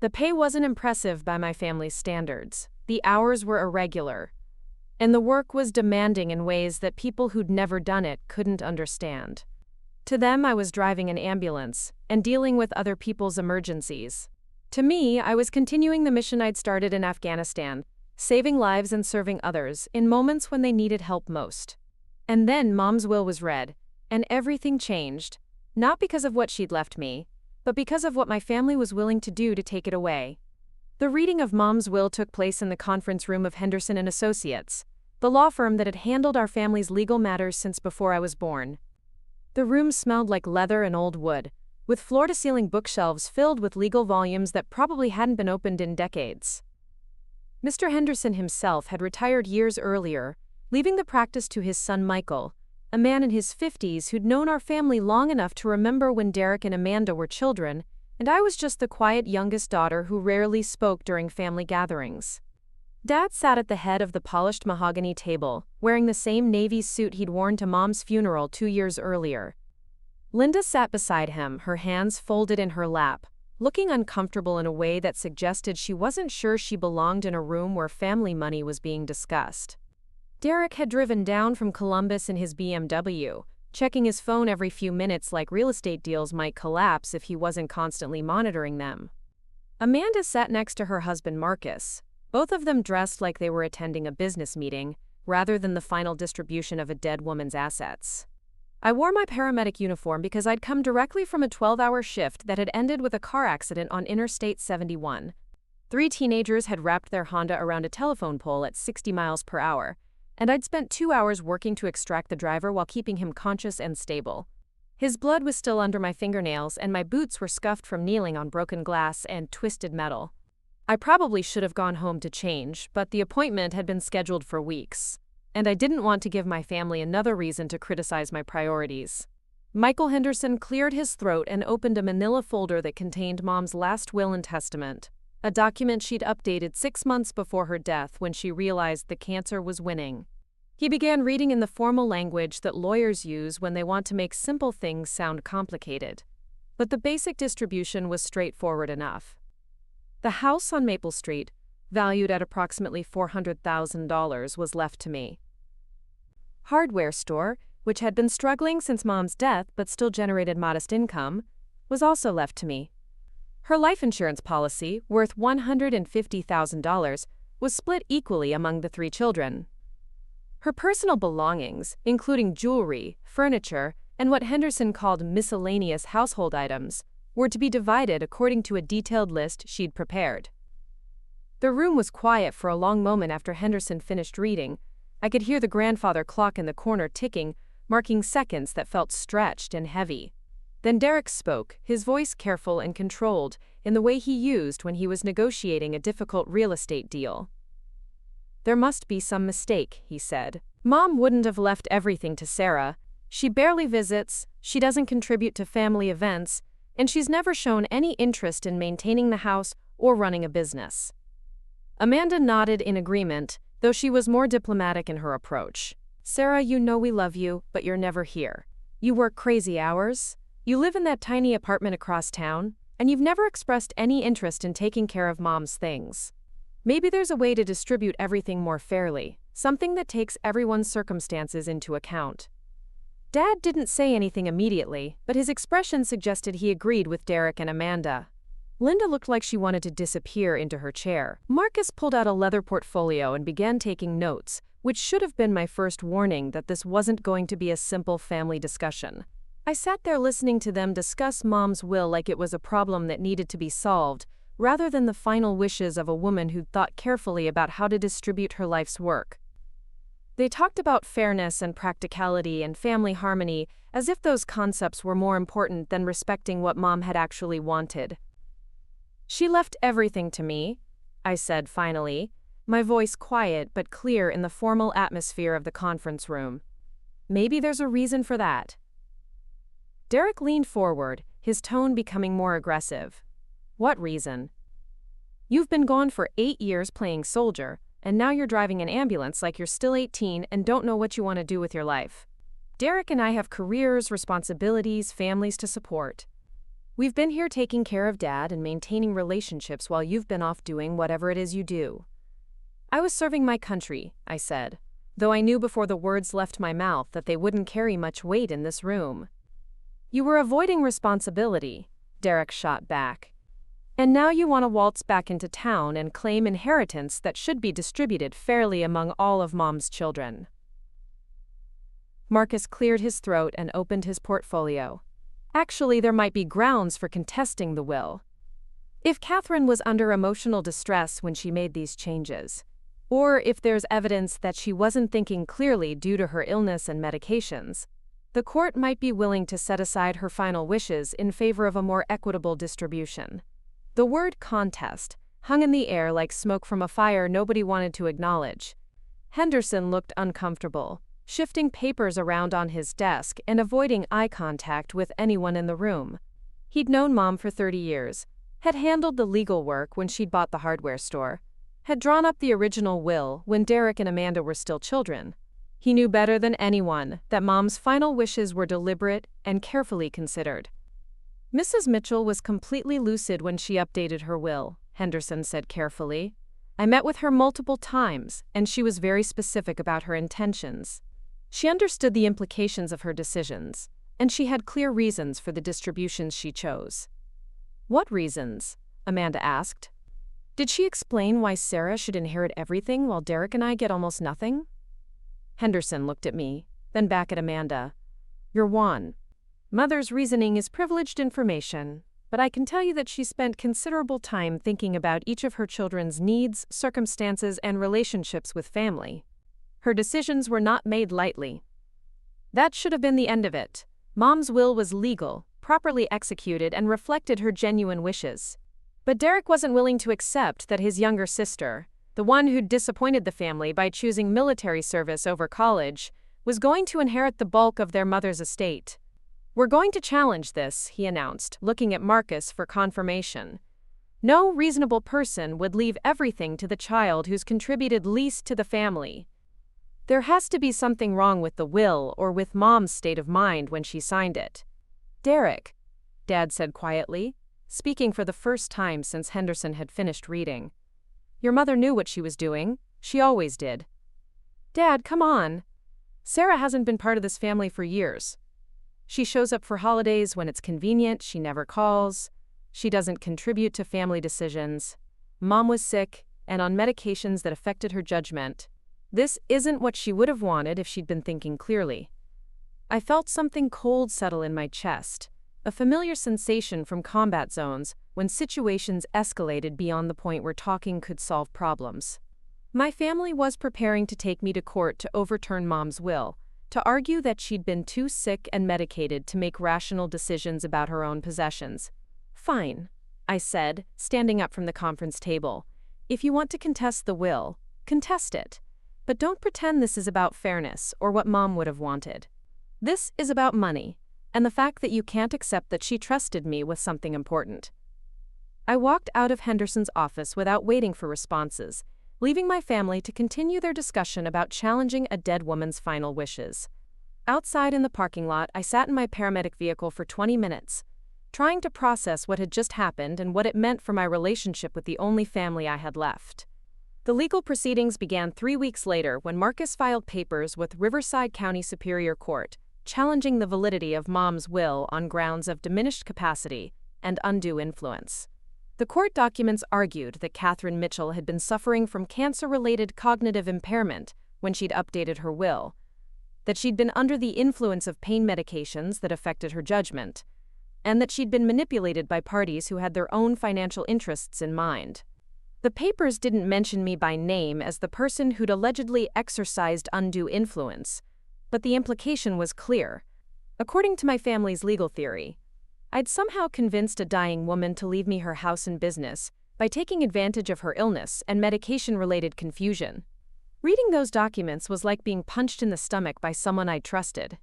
Speaker 1: The pay wasn't impressive by my family's standards, the hours were irregular, and the work was demanding in ways that people who'd never done it couldn't understand. To them, I was driving an ambulance and dealing with other people's emergencies. To me, I was continuing the mission I'd started in Afghanistan, saving lives and serving others in moments when they needed help most. And then Mom's will was read, and everything changed, not because of what she'd left me, but because of what my family was willing to do to take it away. The reading of Mom's will took place in the conference room of Henderson and Associates, the law firm that had handled our family's legal matters since before I was born. The room smelled like leather and old wood, with floor-to-ceiling bookshelves filled with legal volumes that probably hadn't been opened in decades. Mr. Henderson himself had retired years earlier, leaving the practice to his son Michael, a man in his 50s who'd known our family long enough to remember when Derek and Amanda were children, and I was just the quiet youngest daughter who rarely spoke during family gatherings. Dad sat at the head of the polished mahogany table, wearing the same navy suit he'd worn to Mom's funeral 2 years earlier. Linda sat beside him, her hands folded in her lap, looking uncomfortable in a way that suggested she wasn't sure she belonged in a room where family money was being discussed. Derek had driven down from Columbus in his BMW, checking his phone every few minutes like real estate deals might collapse if he wasn't constantly monitoring them. Amanda sat next to her husband Marcus, both of them dressed like they were attending a business meeting, rather than the final distribution of a dead woman's assets. I wore my paramedic uniform because I'd come directly from a 12-hour shift that had ended with a car accident on Interstate 71. 3 teenagers had wrapped their Honda around a telephone pole at 60 miles per hour, and I'd spent 2 hours working to extract the driver while keeping him conscious and stable. His blood was still under my fingernails, and my boots were scuffed from kneeling on broken glass and twisted metal. I probably should have gone home to change, but the appointment had been scheduled for weeks, and I didn't want to give my family another reason to criticize my priorities. Michael Henderson cleared his throat and opened a manila folder that contained Mom's last will and testament, a document she'd updated 6 months before her death when she realized the cancer was winning. He began reading in the formal language that lawyers use when they want to make simple things sound complicated. But the basic distribution was straightforward enough. The house on Maple Street, valued at approximately $400,000, was left to me. Hardware store, which had been struggling since Mom's death but still generated modest income, was also left to me. Her life insurance policy, worth $150,000, was split equally among the 3 children. Her personal belongings, including jewelry, furniture, and what Henderson called miscellaneous household items, were to be divided according to a detailed list she'd prepared. The room was quiet for a long moment after Henderson finished reading. I could hear the grandfather clock in the corner ticking, marking seconds that felt stretched and heavy. Then Derek spoke, his voice careful and controlled, in the way he used when he was negotiating a difficult real estate deal. "There must be some mistake," he said. "Mom wouldn't have left everything to Sarah. She barely visits, she doesn't contribute to family events, and she's never shown any interest in maintaining the house or running a business." Amanda nodded in agreement, though she was more diplomatic in her approach. "Sarah, you know we love you, but you're never here. You work crazy hours. You live in that tiny apartment across town, and you've never expressed any interest in taking care of Mom's things. Maybe there's a way to distribute everything more fairly, something that takes everyone's circumstances into account." Dad didn't say anything immediately, but his expression suggested he agreed with Derek and Amanda. Linda looked like she wanted to disappear into her chair. Marcus pulled out a leather portfolio and began taking notes, which should have been my first warning that this wasn't going to be a simple family discussion. I sat there listening to them discuss Mom's will like it was a problem that needed to be solved, rather than the final wishes of a woman who'd thought carefully about how to distribute her life's work. They talked about fairness and practicality and family harmony as if those concepts were more important than respecting what Mom had actually wanted. "She left everything to me," I said finally, my voice quiet but clear in the formal atmosphere of the conference room. "Maybe there's a reason for that." Derek leaned forward, his tone becoming more aggressive. "What reason?" "You've been gone for 8 years playing soldier, and now you're driving an ambulance like you're still 18 and don't know what you want to do with your life. Derek and I have careers, responsibilities, families to support. We've been here taking care of Dad and maintaining relationships while you've been off doing whatever it is you do." "I was serving my country," I said, though I knew before the words left my mouth that they wouldn't carry much weight in this room. "You were avoiding responsibility," Derek shot back. "And now you want to waltz back into town and claim inheritance that should be distributed fairly among all of Mom's children." Marcus cleared his throat and opened his portfolio. "Actually, there might be grounds for contesting the will. If Catherine was under emotional distress when she made these changes, or if there's evidence that she wasn't thinking clearly due to her illness and medications, the court might be willing to set aside her final wishes in favor of a more equitable distribution." The word contest hung in the air like smoke from a fire nobody wanted to acknowledge. Henderson looked uncomfortable, shifting papers around on his desk and avoiding eye contact with anyone in the room. He'd known Mom for 30 years, had handled the legal work when she'd bought the hardware store, had drawn up the original will when Derek and Amanda were still children. He knew better than anyone that Mom's final wishes were deliberate and carefully considered. Mrs. Mitchell was completely lucid when she updated her will, Henderson said carefully. I met with her multiple times, and she was very specific about her intentions. She understood the implications of her decisions, and she had clear reasons for the distributions she chose. What reasons? Amanda asked. Did she explain why Sarah should inherit everything while Derek and I get almost nothing? Henderson looked at me, then back at Amanda. You're one. Mother's reasoning is privileged information, but I can tell you that she spent considerable time thinking about each of her children's needs, circumstances, and relationships with family. Her decisions were not made lightly. That should have been the end of it. Mom's will was legal, properly executed, and reflected her genuine wishes. But Derek wasn't willing to accept that his younger sister, the one who'd disappointed the family by choosing military service over college, was going to inherit the bulk of their mother's estate. We're going to challenge this, he announced, looking at Marcus for confirmation. No reasonable person would leave everything to the child who's contributed least to the family. There has to be something wrong with the will or with Mom's state of mind when she signed it. Derek, Dad said quietly, speaking for the first time since Henderson had finished reading. Your mother knew what she was doing. She always did. Dad, come on. Sarah hasn't been part of this family for years. She shows up for holidays when it's convenient, she never calls. She doesn't contribute to family decisions. Mom was sick and on medications that affected her judgment. This isn't what she would have wanted if she'd been thinking clearly. I felt something cold settle in my chest, a familiar sensation from combat zones when situations escalated beyond the point where talking could solve problems. My family was preparing to take me to court to overturn Mom's will, to argue that she'd been too sick and medicated to make rational decisions about her own possessions. Fine, I said, standing up from the conference table. If you want to contest the will, contest it. But don't pretend this is about fairness or what Mom would have wanted. This is about money, and the fact that you can't accept that she trusted me with something important. I walked out of Henderson's office without waiting for responses, leaving my family to continue their discussion about challenging a dead woman's final wishes. Outside in the parking lot, I sat in my paramedic vehicle for 20 minutes, trying to process what had just happened and what it meant for my relationship with the only family I had left. The legal proceedings began 3 weeks later when Marcus filed papers with Riverside County Superior Court, challenging the validity of Mom's will on grounds of diminished capacity and undue influence. The court documents argued that Catherine Mitchell had been suffering from cancer-related cognitive impairment when she'd updated her will, that she'd been under the influence of pain medications that affected her judgment, and that she'd been manipulated by parties who had their own financial interests in mind. The papers didn't mention me by name as the person who'd allegedly exercised undue influence, but the implication was clear. According to my family's legal theory, I'd somehow convinced a dying woman to leave me her house and business by taking advantage of her illness and medication-related confusion. Reading those documents was like being punched in the stomach by someone I trusted.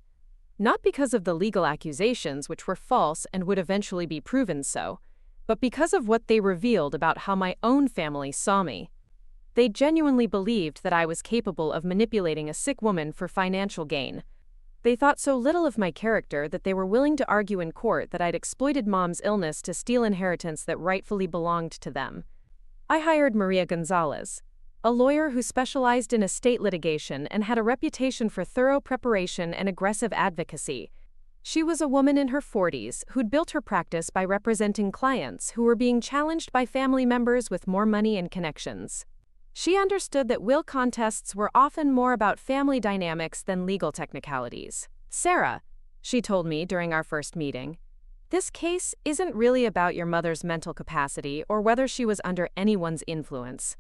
Speaker 1: Not because of the legal accusations, which were false and would eventually be proven so, but because of what they revealed about how my own family saw me. They genuinely believed that I was capable of manipulating a sick woman for financial gain. They thought so little of my character that they were willing to argue in court that I'd exploited Mom's illness to steal inheritance that rightfully belonged to them. I hired Maria Gonzalez, a lawyer who specialized in estate litigation and had a reputation for thorough preparation and aggressive advocacy. She was a woman in her 40s who'd built her practice by representing clients who were being challenged by family members with more money and connections. She understood that will contests were often more about family dynamics than legal technicalities. Sarah, she told me during our first meeting, this case isn't really about your mother's mental capacity or whether she was under anyone's influence.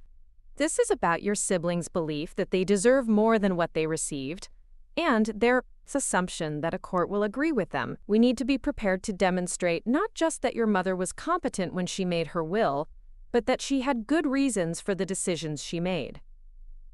Speaker 1: This is about your siblings' belief that they deserve more than what they received, and their assumption that a court will agree with them. We need to be prepared to demonstrate not just that your mother was competent when she made her will, but that she had good reasons for the decisions she made.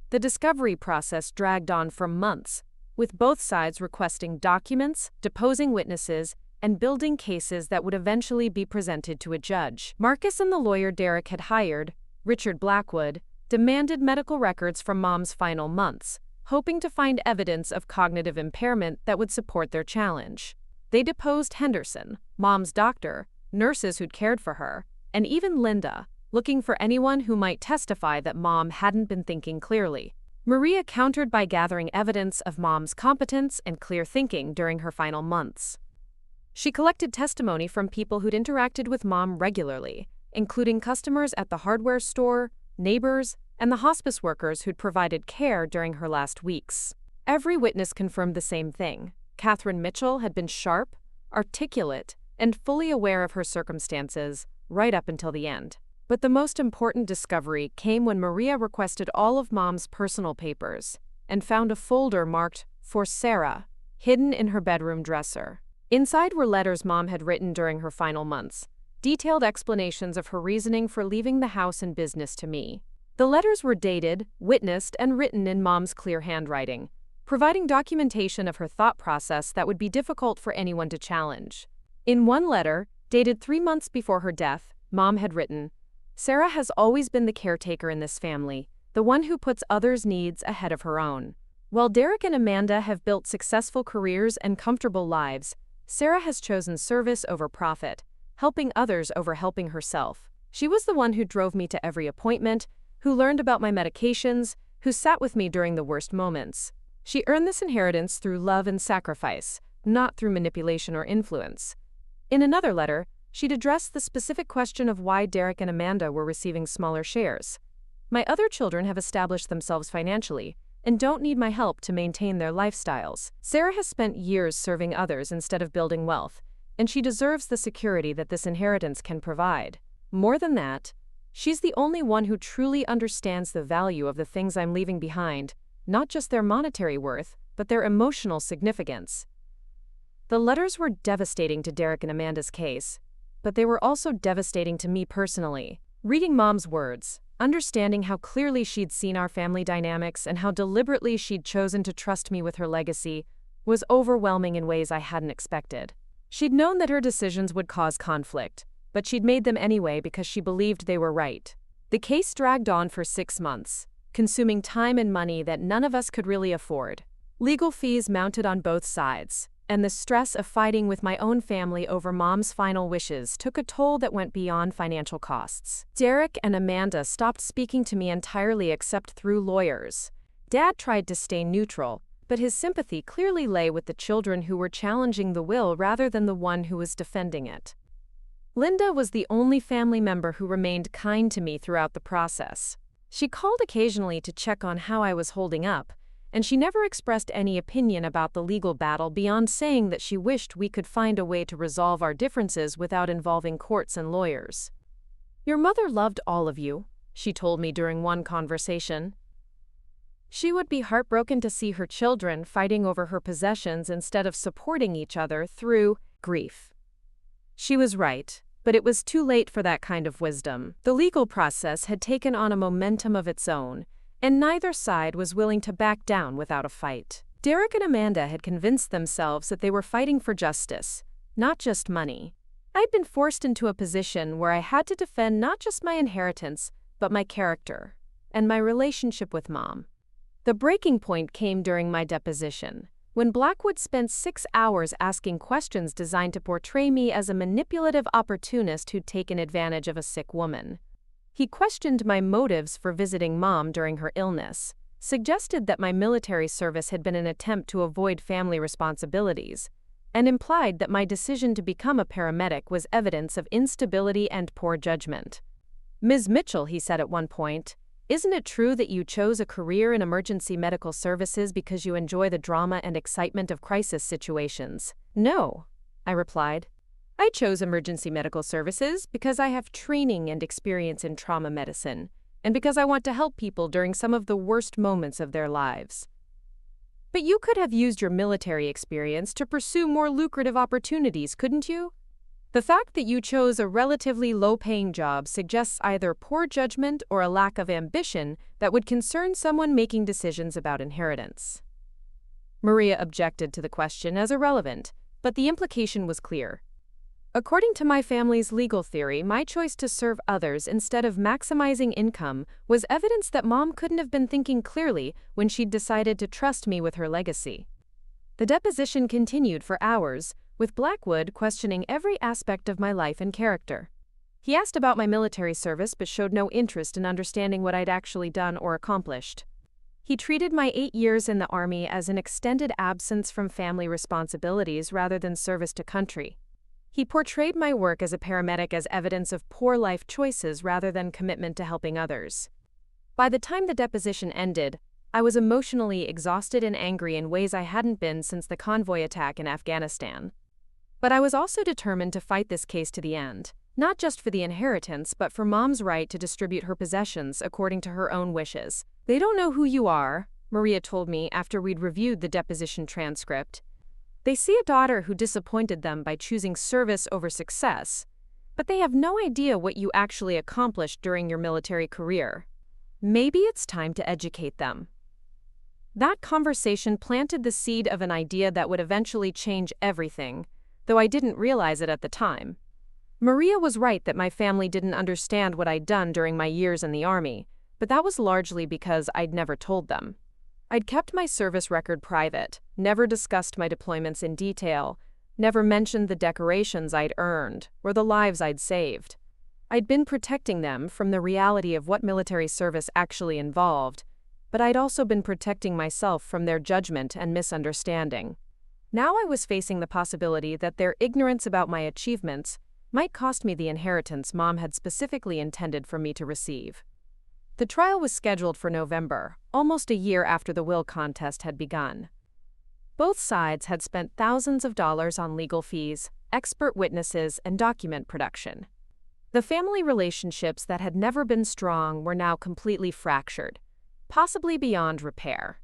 Speaker 1: The discovery process dragged on for months, with both sides requesting documents, deposing witnesses, and building cases that would eventually be presented to a judge. Marcus and the lawyer Derek had hired, Richard Blackwood, demanded medical records from Mom's final months, hoping to find evidence of cognitive impairment that would support their challenge. They deposed Henderson, Mom's doctor, nurses who'd cared for her, and even Linda, looking for anyone who might testify that Mom hadn't been thinking clearly. Maria countered by gathering evidence of Mom's competence and clear thinking during her final months. She collected testimony from people who'd interacted with Mom regularly, including customers at the hardware store, neighbors, and the hospice workers who'd provided care during her last weeks. Every witness confirmed the same thing. Catherine Mitchell had been sharp, articulate, and fully aware of her circumstances right up until the end. But the most important discovery came when Maria requested all of Mom's personal papers and found a folder marked "For Sarah" hidden in her bedroom dresser. Inside were letters Mom had written during her final months, detailed explanations of her reasoning for leaving the house and business to me. The letters were dated, witnessed, and written in Mom's clear handwriting, providing documentation of her thought process that would be difficult for anyone to challenge. In one letter, dated 3 months before her death, Mom had written, "Sarah has always been the caretaker in this family, the one who puts others' needs ahead of her own. While Derek and Amanda have built successful careers and comfortable lives, Sarah has chosen service over profit, helping others over helping herself. She was the one who drove me to every appointment, who learned about my medications, who sat with me during the worst moments. She earned this inheritance through love and sacrifice, not through manipulation or influence." In another letter, she'd addressed the specific question of why Derek and Amanda were receiving smaller shares. "My other children have established themselves financially and don't need my help to maintain their lifestyles. Sarah has spent years serving others instead of building wealth, and she deserves the security that this inheritance can provide. More than that, she's the only one who truly understands the value of the things I'm leaving behind, not just their monetary worth, but their emotional significance." The letters were devastating to Derek and Amanda's case, but they were also devastating to me personally. Reading Mom's words, understanding how clearly she'd seen our family dynamics and how deliberately she'd chosen to trust me with her legacy, was overwhelming in ways I hadn't expected. She'd known that her decisions would cause conflict, but she'd made them anyway because she believed they were right. The case dragged on for 6 months, consuming time and money that none of us could really afford. Legal fees mounted on both sides, and the stress of fighting with my own family over Mom's final wishes took a toll that went beyond financial costs. Derek and Amanda stopped speaking to me entirely except through lawyers. Dad tried to stay neutral, but his sympathy clearly lay with the children who were challenging the will rather than the one who was defending it. Linda was the only family member who remained kind to me throughout the process. She called occasionally to check on how I was holding up, and she never expressed any opinion about the legal battle beyond saying that she wished we could find a way to resolve our differences without involving courts and lawyers. "Your mother loved all of you," she told me during one conversation. She would be heartbroken to see her children fighting over her possessions instead of supporting each other through grief. She was right, but it was too late for that kind of wisdom. The legal process had taken on a momentum of its own, and neither side was willing to back down without a fight. Derek and Amanda had convinced themselves that they were fighting for justice, not just money. I'd been forced into a position where I had to defend not just my inheritance, but my character and my relationship with Mom. The breaking point came during my deposition, when Blackwood spent 6 hours asking questions designed to portray me as a manipulative opportunist who'd taken advantage of a sick woman. He questioned my motives for visiting Mom during her illness, suggested that my military service had been an attempt to avoid family responsibilities, and implied that my decision to become a paramedic was evidence of instability and poor judgment. "Ms. Mitchell," he said at one point, "isn't it true that you chose a career in emergency medical services because you enjoy the drama and excitement of crisis situations?" "No," I replied. "I chose emergency medical services because I have training and experience in trauma medicine, and because I want to help people during some of the worst moments of their lives." "But you could have used your military experience to pursue more lucrative opportunities, couldn't you?" "The fact that you chose a relatively low-paying job suggests either poor judgment or a lack of ambition that would concern someone making decisions about inheritance." Maria objected to the question as irrelevant, but the implication was clear. According to my family's legal theory, my choice to serve others instead of maximizing income was evidence that Mom couldn't have been thinking clearly when she'd decided to trust me with her legacy. The deposition continued for hours, with Blackwood questioning every aspect of my life and character. He asked about my military service but showed no interest in understanding what I'd actually done or accomplished. He treated my 8 years in the Army as an extended absence from family responsibilities rather than service to country. He portrayed my work as a paramedic as evidence of poor life choices rather than commitment to helping others. By the time the deposition ended, I was emotionally exhausted and angry in ways I hadn't been since the convoy attack in Afghanistan. But I was also determined to fight this case to the end, not just for the inheritance but for Mom's right to distribute her possessions according to her own wishes. "They don't know who you are," Maria told me after we'd reviewed the deposition transcript. "They see a daughter who disappointed them by choosing service over success, but they have no idea what you actually accomplished during your military career. Maybe it's time to educate them." That conversation planted the seed of an idea that would eventually change everything, though I didn't realize it at the time. Maria was right that my family didn't understand what I'd done during my years in the Army, but that was largely because I'd never told them. I'd kept my service record private, never discussed my deployments in detail, never mentioned the decorations I'd earned or the lives I'd saved. I'd been protecting them from the reality of what military service actually involved, but I'd also been protecting myself from their judgment and misunderstanding. Now I was facing the possibility that their ignorance about my achievements might cost me the inheritance Mom had specifically intended for me to receive. The trial was scheduled for November, almost a year after the will contest had begun. Both sides had spent thousands of dollars on legal fees, expert witnesses, and document production. The family relationships that had never been strong were now completely fractured, possibly beyond repair.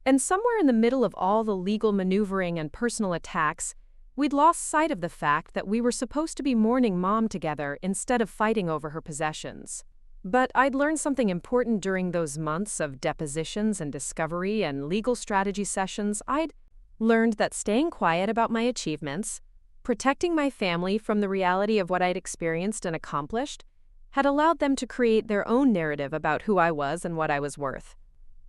Speaker 1: And somewhere in the middle of all the legal maneuvering and personal attacks, we'd lost sight of the fact that we were supposed to be mourning Mom together instead of fighting over her possessions. But I'd learned something important during those months of depositions and discovery and legal strategy sessions. I'd learned that staying quiet about my achievements, protecting my family from the reality of what I'd experienced and accomplished, had allowed them to create their own narrative about who I was and what I was worth.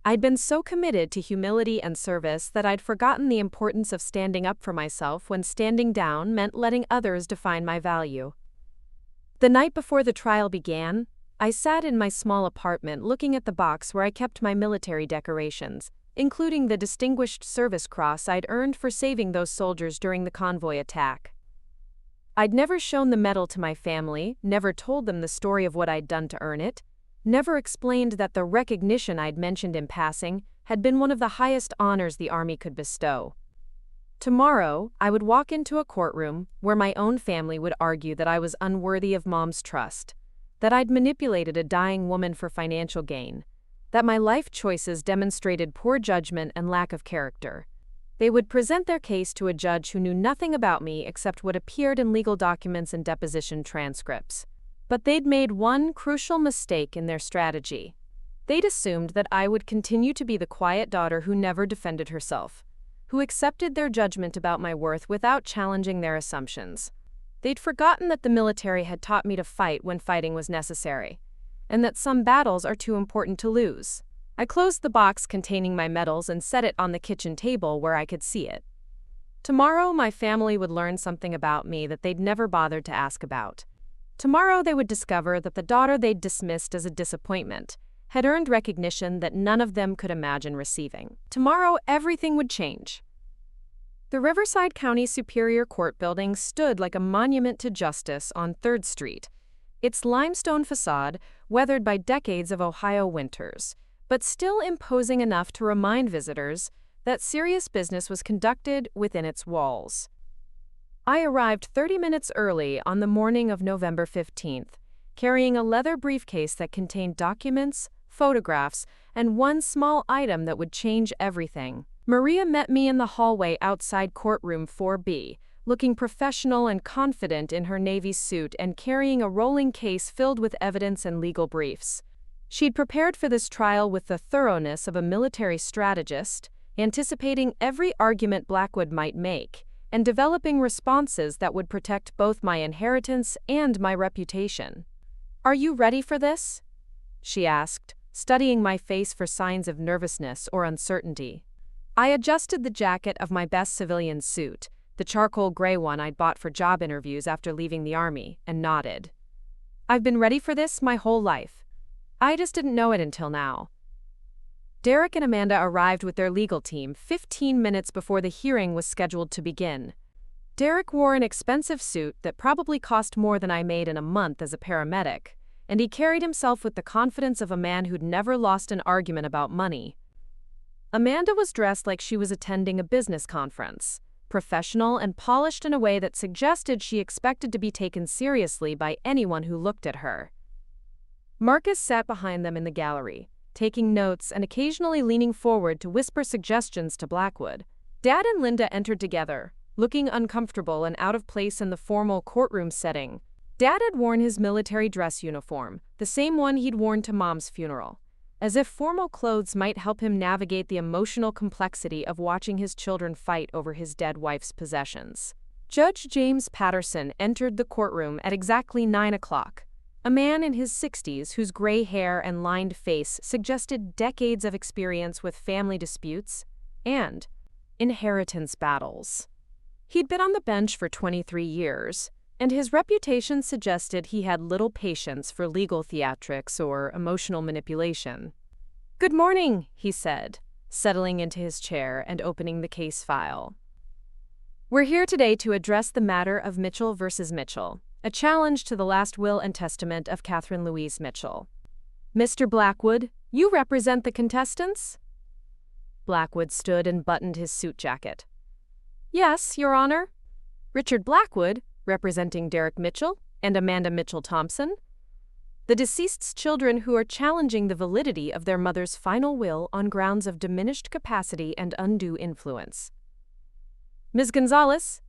Speaker 1: I'd been so committed to humility and service that I'd forgotten the importance of standing up for myself when standing down meant letting others define my value. The night before the trial began, I sat in my small apartment looking at the box where I kept my military decorations, including the Distinguished Service Cross I'd earned for saving those soldiers during the convoy attack. I'd never shown the medal to my family, never told them the story of what I'd done to earn it, never explained that the recognition I'd mentioned in passing had been one of the highest honors the Army could bestow. Tomorrow, I would walk into a courtroom where my own family would argue that I was unworthy of Mom's trust, that I'd manipulated a dying woman for financial gain, that my life choices demonstrated poor judgment and lack of character. They would present their case to a judge who knew nothing about me except what appeared in legal documents and deposition transcripts. But they'd made one crucial mistake in their strategy. They'd assumed that I would continue to be the quiet daughter who never defended herself, who accepted their judgment about my worth without challenging their assumptions. They'd forgotten that the military had taught me to fight when fighting was necessary, and that some battles are too important to lose. I closed the box containing my medals and set it on the kitchen table where I could see it. Tomorrow, my family would learn something about me that they'd never bothered to ask about. Tomorrow, they would discover that the daughter they'd dismissed as a disappointment had earned recognition that none of them could imagine receiving. Tomorrow, everything would change. The Riverside County Superior Court building stood like a monument to justice on 3rd Street, its limestone facade weathered by decades of Ohio winters, but still imposing enough to remind visitors that serious business was conducted within its walls. I arrived 30 minutes early on the morning of November 15th, carrying a leather briefcase that contained documents, photographs, and one small item that would change everything. Maria met me in the hallway outside courtroom 4B, looking professional and confident in her navy suit and carrying a rolling case filled with evidence and legal briefs. She'd prepared for this trial with the thoroughness of a military strategist, anticipating every argument Blackwood might make, and developing responses that would protect both my inheritance and my reputation. "Are you ready for this?" she asked, studying my face for signs of nervousness or uncertainty. I adjusted the jacket of my best civilian suit, the charcoal gray one I'd bought for job interviews after leaving the army, and nodded. I've been ready for this my whole life. I just didn't know it until now. Derek and Amanda arrived with their legal team 15 minutes before the hearing was scheduled to begin. Derek wore an expensive suit that probably cost more than I made in a month as a paramedic, and he carried himself with the confidence of a man who'd never lost an argument about money. Amanda was dressed like she was attending a business conference, professional and polished in a way that suggested she expected to be taken seriously by anyone who looked at her. Marcus sat behind them in the gallery, taking notes and occasionally leaning forward to whisper suggestions to Blackwood. Dad and Linda entered together, looking uncomfortable and out of place in the formal courtroom setting. Dad had worn his military dress uniform, the same one he'd worn to Mom's funeral, as if formal clothes might help him navigate the emotional complexity of watching his children fight over his dead wife's possessions. Judge James Patterson entered the courtroom at exactly 9 o'clock, a man in his 60s whose gray hair and lined face suggested decades of experience with family disputes and inheritance battles. He'd been on the bench for 23 years, and his reputation suggested he had little patience for legal theatrics or emotional manipulation. "Good morning," he said, settling into his chair and opening the case file. "We're here today to address the matter of Mitchell versus Mitchell, a challenge to the last will and testament of Catherine Louise Mitchell. Mr. Blackwood, you represent the contestants?" Blackwood stood and buttoned his suit jacket. "Yes, Your Honor. Richard Blackwood, representing Derek Mitchell and Amanda Mitchell Thompson, the deceased's children who are challenging the validity of their mother's final will on grounds of diminished capacity and undue influence. Ms. Gonzalez,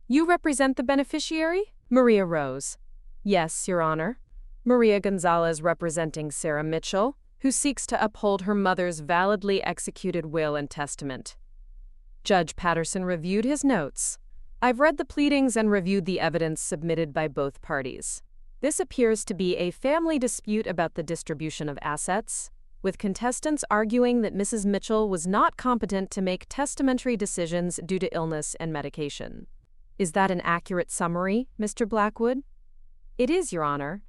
Speaker 1: you represent the beneficiary?" Maria rose. "Yes, Your Honor. Maria Gonzalez representing Sarah Mitchell, who seeks to uphold her mother's validly executed will and testament." Judge Patterson reviewed his notes. "I've read the pleadings and reviewed the evidence submitted by both parties. This appears to be a family dispute about the distribution of assets, with contestants arguing that Mrs. Mitchell was not competent to make testamentary decisions due to illness and medication. Is that an accurate summary, Mr. Blackwood?" "It is, Your Honor.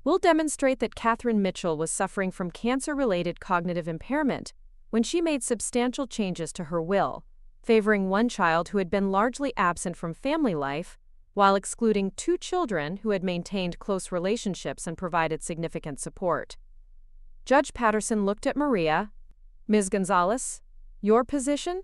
Speaker 1: We'll demonstrate that Catherine Mitchell was suffering from cancer-related cognitive impairment when she made substantial changes to her will, favoring one child who had been largely absent from family life, while excluding 2 children who had maintained close relationships and provided significant support." Judge Patterson looked at Maria. "Ms. Gonzalez, your position?"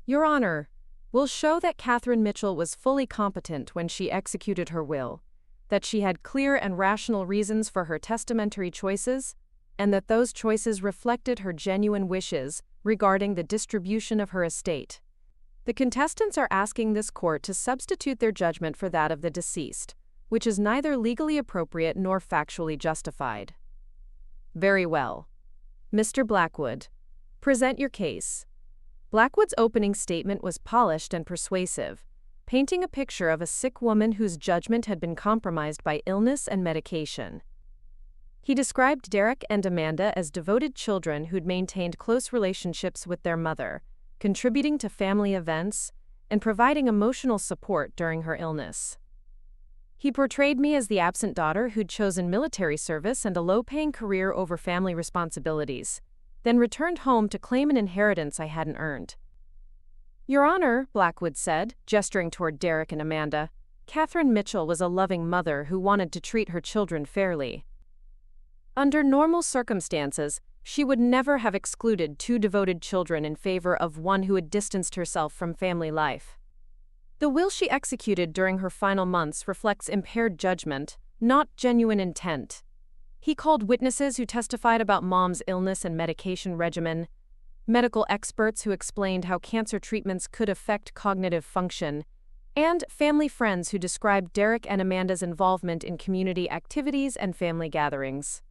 Speaker 1: "Your Honor, we'll show that Catherine Mitchell was fully competent when she executed her will, that she had clear and rational reasons for her testamentary choices, and that those choices reflected her genuine wishes regarding the distribution of her estate. The contestants are asking this court to substitute their judgment for that of the deceased, which is neither legally appropriate nor factually justified." "Very well. Mr. Blackwood, present your case." Blackwood's opening statement was polished and persuasive, painting a picture of a sick woman whose judgment had been compromised by illness and medication. He described Derek and Amanda as devoted children who'd maintained close relationships with their mother, contributing to family events, and providing emotional support during her illness. He portrayed me as the absent daughter who'd chosen military service and a low-paying career over family responsibilities, then returned home to claim an inheritance I hadn't earned. "Your Honor," Blackwood said, gesturing toward Derek and Amanda, "Catherine Mitchell was a loving mother who wanted to treat her children fairly. Under normal circumstances, she would never have excluded 2 devoted children in favor of one who had distanced herself from family life. The will she executed during her final months reflects impaired judgment, not genuine intent." He called witnesses who testified about Mom's illness and medication regimen, medical experts who explained how cancer treatments could affect cognitive function, and family friends who described Derek and Amanda's involvement in community activities and family gatherings.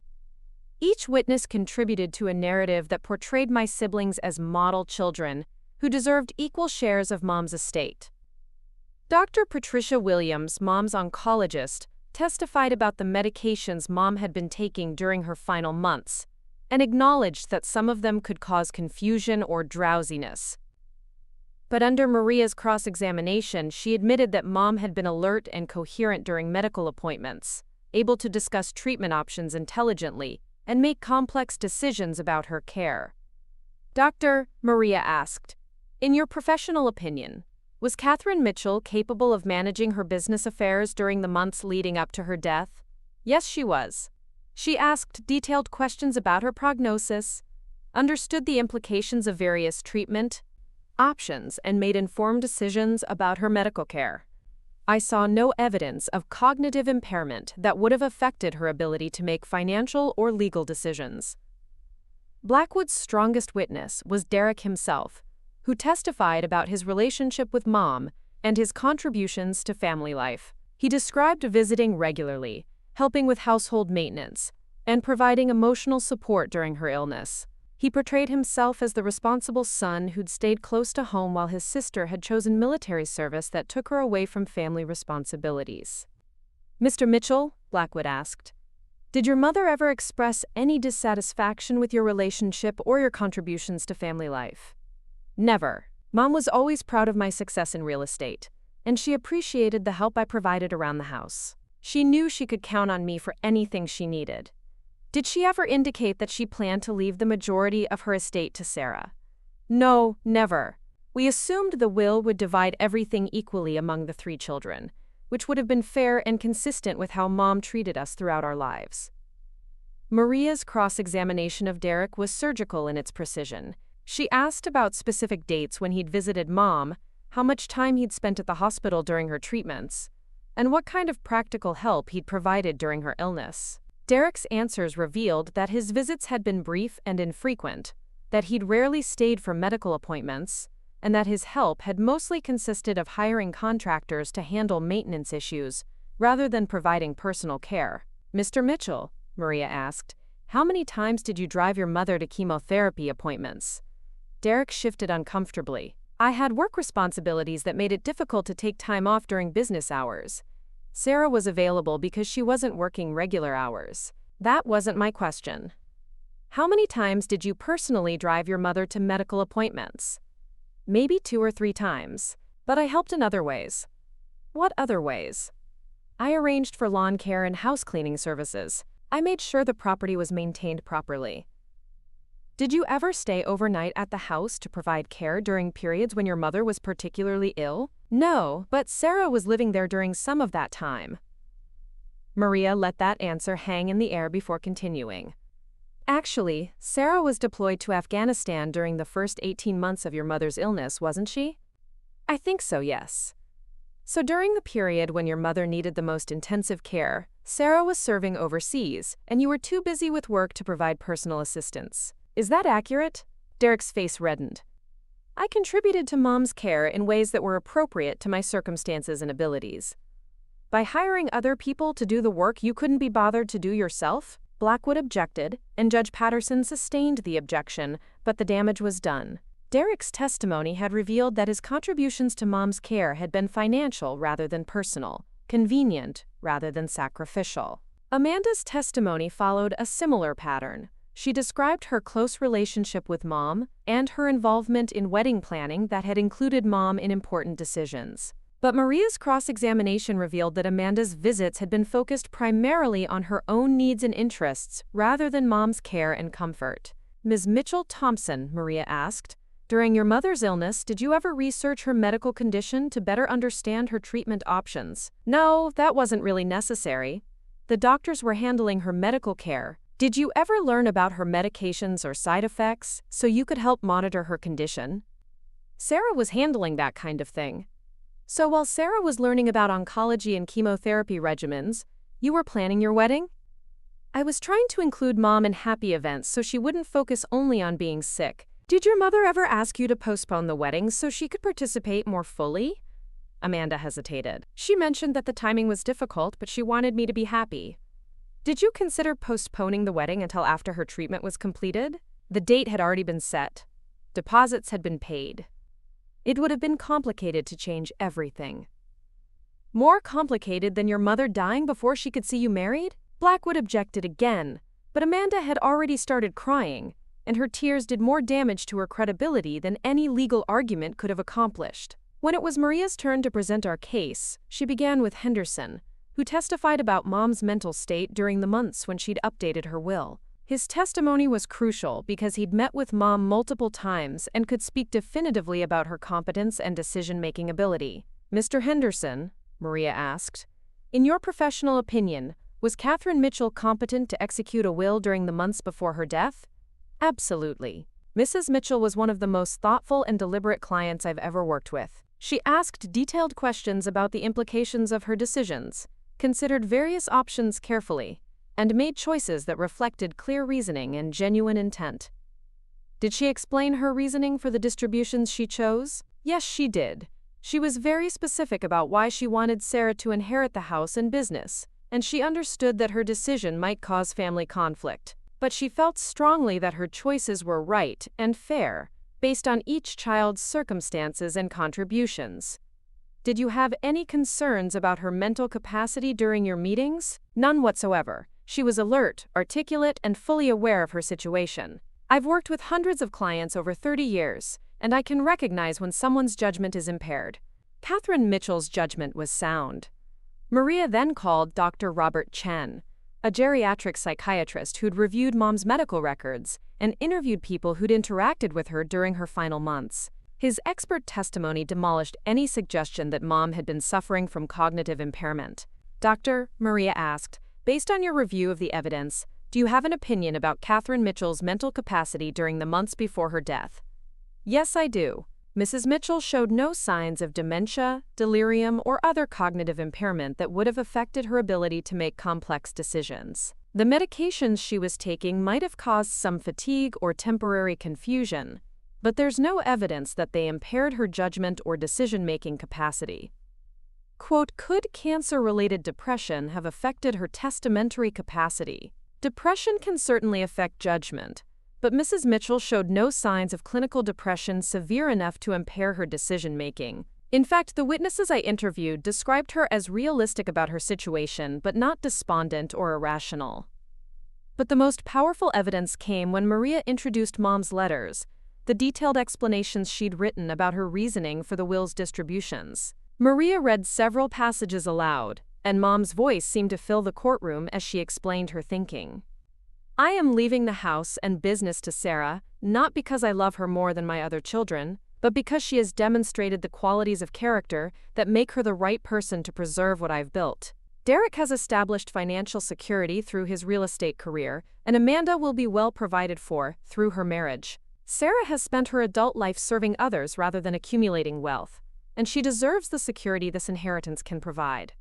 Speaker 1: Each witness contributed to a narrative that portrayed my siblings as model children who deserved equal shares of Mom's estate. Dr. Patricia Williams, Mom's oncologist, testified about the medications Mom had been taking during her final months and acknowledged that some of them could cause confusion or drowsiness. But under Maria's cross-examination, she admitted that Mom had been alert and coherent during medical appointments, able to discuss treatment options intelligently, and make complex decisions about her care. Dr. Maria asked, "In your professional opinion, was Catherine Mitchell capable of managing her business affairs during the months leading up to her death?" Yes, she was. She asked detailed questions about her prognosis, understood the implications of various treatment options, and made informed decisions about her medical care. I saw no evidence of cognitive impairment that would have affected her ability to make financial or legal decisions. Blackwood's strongest witness was Derek himself, who testified about his relationship with Mom and his contributions to family life. He described visiting regularly, helping with household maintenance, and providing emotional support during her illness. He portrayed himself as the responsible son who'd stayed close to home while his sister had chosen military service that took her away from family responsibilities. "Mr. Mitchell," Blackwood asked, "did your mother ever express any dissatisfaction with your relationship or your contributions to family life?" "Never. Mom was always proud of my success in real estate, and she appreciated the help I provided around the house. She knew she could count on me for anything she needed." Did she ever indicate that she planned to leave the majority of her estate to Sarah? "No, never. We assumed the will would divide everything equally among the 3 children, which would have been fair and consistent with how Mom treated us throughout our lives." Maria's cross-examination of Derek was surgical in its precision. She asked about specific dates when he'd visited Mom, how much time he'd spent at the hospital during her treatments, and what kind of practical help he'd provided during her illness. Derek's answers revealed that his visits had been brief and infrequent, that he'd rarely stayed for medical appointments, and that his help had mostly consisted of hiring contractors to handle maintenance issues rather than providing personal care. "Mr. Mitchell," Maria asked, "how many times did you drive your mother to chemotherapy appointments?" Derek shifted uncomfortably. "I had work responsibilities that made it difficult to take time off during business hours. Sarah was available because she wasn't working regular hours. That wasn't my question. How many times did you personally drive your mother to medical appointments?" "Maybe 2 or 3 times, but I helped in other ways." "What other ways?" "I arranged for lawn care and house cleaning services. I made sure the property was maintained properly." "Did you ever stay overnight at the house to provide care during periods when your mother was particularly ill?" "No, but Sarah was living there during some of that time." Maria let that answer hang in the air before continuing. "Actually, Sarah was deployed to Afghanistan during the first 18 months of your mother's illness, wasn't she?" "I think so, yes." "So during the period when your mother needed the most intensive care, Sarah was serving overseas, and you were too busy with work to provide personal assistance. Is that accurate?" Derek's face reddened. "I contributed to Mom's care in ways that were appropriate to my circumstances and abilities." "By hiring other people to do the work you couldn't be bothered to do yourself?" Blackwood objected, and Judge Patterson sustained the objection, but the damage was done. Derek's testimony had revealed that his contributions to Mom's care had been financial rather than personal, convenient rather than sacrificial. Amanda's testimony followed a similar pattern. She described her close relationship with Mom and her involvement in wedding planning that had included Mom in important decisions. But Maria's cross-examination revealed that Amanda's visits had been focused primarily on her own needs and interests rather than Mom's care and comfort. "Ms. Mitchell-Thompson," Maria asked, "during your mother's illness, did you ever research her medical condition to better understand her treatment options?" "No, that wasn't really necessary. The doctors were handling her medical care. Did you ever learn about her medications or side effects so you could help monitor her condition?" "Sarah was handling that kind of thing." "So while Sarah was learning about oncology and chemotherapy regimens, you were planning your wedding?" "I was trying to include Mom in happy events so she wouldn't focus only on being sick." "Did your mother ever ask you to postpone the wedding so she could participate more fully?" Amanda hesitated. "She mentioned that the timing was difficult, but she wanted me to be happy." "Did you consider postponing the wedding until after her treatment was completed?" The date had already been set. Deposits had been paid. It would have been complicated to change everything. "More complicated than your mother dying before she could see you married?" Blackwood objected again, but Amanda had already started crying, and her tears did more damage to her credibility than any legal argument could have accomplished. When it was Maria's turn to present our case, she began with Henderson, who testified about Mom's mental state during the months when she'd updated her will. His testimony was crucial because he'd met with Mom multiple times and could speak definitively about her competence and decision-making ability. "Mr. Henderson," Maria asked, "in your professional opinion, was Catherine Mitchell competent to execute a will during the months before her death?" "Absolutely. Mrs. Mitchell was one of the most thoughtful and deliberate clients I've ever worked with. She asked detailed questions about the implications of her decisions, considered various options carefully, and made choices that reflected clear reasoning and genuine intent." "Did she explain her reasoning for the distributions she chose?" "Yes, she did. She was very specific about why she wanted Sarah to inherit the house and business, and she understood that her decision might cause family conflict. But she felt strongly that her choices were right and fair, based on each child's circumstances and contributions." "Did you have any concerns about her mental capacity during your meetings?" "None whatsoever. She was alert, articulate, and fully aware of her situation. I've worked with hundreds of clients over 30 years, and I can recognize when someone's judgment is impaired." Catherine Mitchell's judgment was sound. Maria then called Dr. Robert Chen, a geriatric psychiatrist who'd reviewed Mom's medical records and interviewed people who'd interacted with her during her final months. His expert testimony demolished any suggestion that Mom had been suffering from cognitive impairment. "Doctor," Maria asked, "based on your review of the evidence, do you have an opinion about Catherine Mitchell's mental capacity during the months before her death?" "Yes, I do. Mrs. Mitchell showed no signs of dementia, delirium, or other cognitive impairment that would have affected her ability to make complex decisions. The medications she was taking might have caused some fatigue or temporary confusion, but there's no evidence that they impaired her judgment or decision-making capacity." Quote, "Could cancer-related depression have affected her testamentary capacity?" Depression can certainly affect judgment, but Mrs. Mitchell showed no signs of clinical depression severe enough to impair her decision-making. In fact, the witnesses I interviewed described her as realistic about her situation but not despondent or irrational. But the most powerful evidence came when Maria introduced Mom's letters, the detailed explanations she'd written about her reasoning for the will's distributions. Maria read several passages aloud, and Mom's voice seemed to fill the courtroom as she explained her thinking. "I am leaving the house and business to Sarah, not because I love her more than my other children, but because she has demonstrated the qualities of character that make her the right person to preserve what I've built. Derek has established financial security through his real estate career, and Amanda will be well provided for through her marriage. Sarah has spent her adult life serving others rather than accumulating wealth, and she deserves the security this inheritance can provide."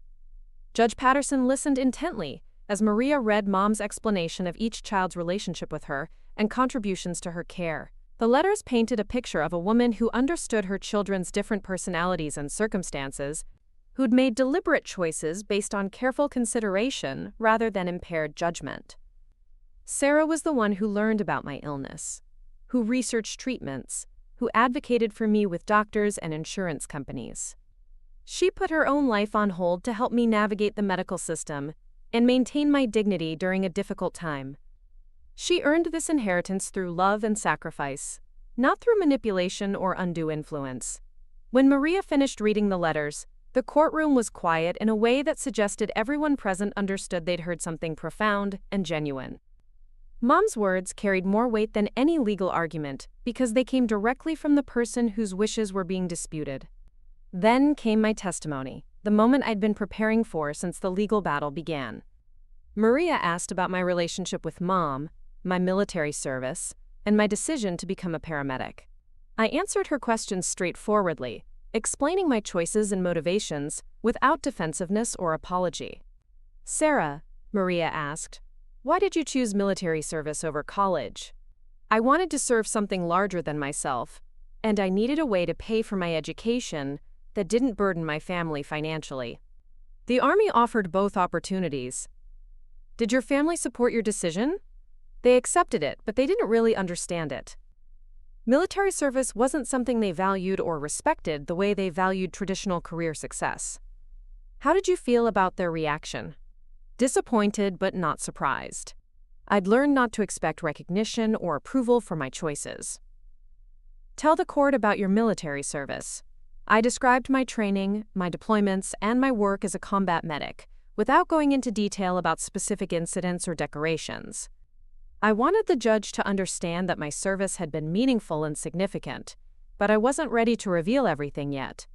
Speaker 1: Judge Patterson listened intently as Maria read Mom's explanation of each child's relationship with her and contributions to her care. The letters painted a picture of a woman who understood her children's different personalities and circumstances, who'd made deliberate choices based on careful consideration rather than impaired judgment. Sarah was the one who learned about my illness, who researched treatments, who advocated for me with doctors and insurance companies. She put her own life on hold to help me navigate the medical system and maintain my dignity during a difficult time. She earned this inheritance through love and sacrifice, not through manipulation or undue influence. When Maria finished reading the letters, the courtroom was quiet in a way that suggested everyone present understood they'd heard something profound and genuine. Mom's words carried more weight than any legal argument because they came directly from the person whose wishes were being disputed. Then came my testimony, the moment I'd been preparing for since the legal battle began. Maria asked about my relationship with Mom, my military service, and my decision to become a paramedic. I answered her questions straightforwardly, explaining my choices and motivations without defensiveness or apology. "Sarah," Maria asked, "why did you choose military service over college?" "I wanted to serve something larger than myself, and I needed a way to pay for my education that didn't burden my family financially." "The Army offered both opportunities. Did your family support your decision?" "They accepted it, but they didn't really understand it. Military service wasn't something they valued or respected the way they valued traditional career success." "How did you feel about their reaction?" "Disappointed but not surprised. I'd learned not to expect recognition or approval for my choices. Tell the court about your military service. I described my training, my deployments, and my work as a combat medic, without going into detail about specific incidents or decorations. I wanted the judge to understand that my service had been meaningful and significant, but I wasn't ready to reveal everything yet.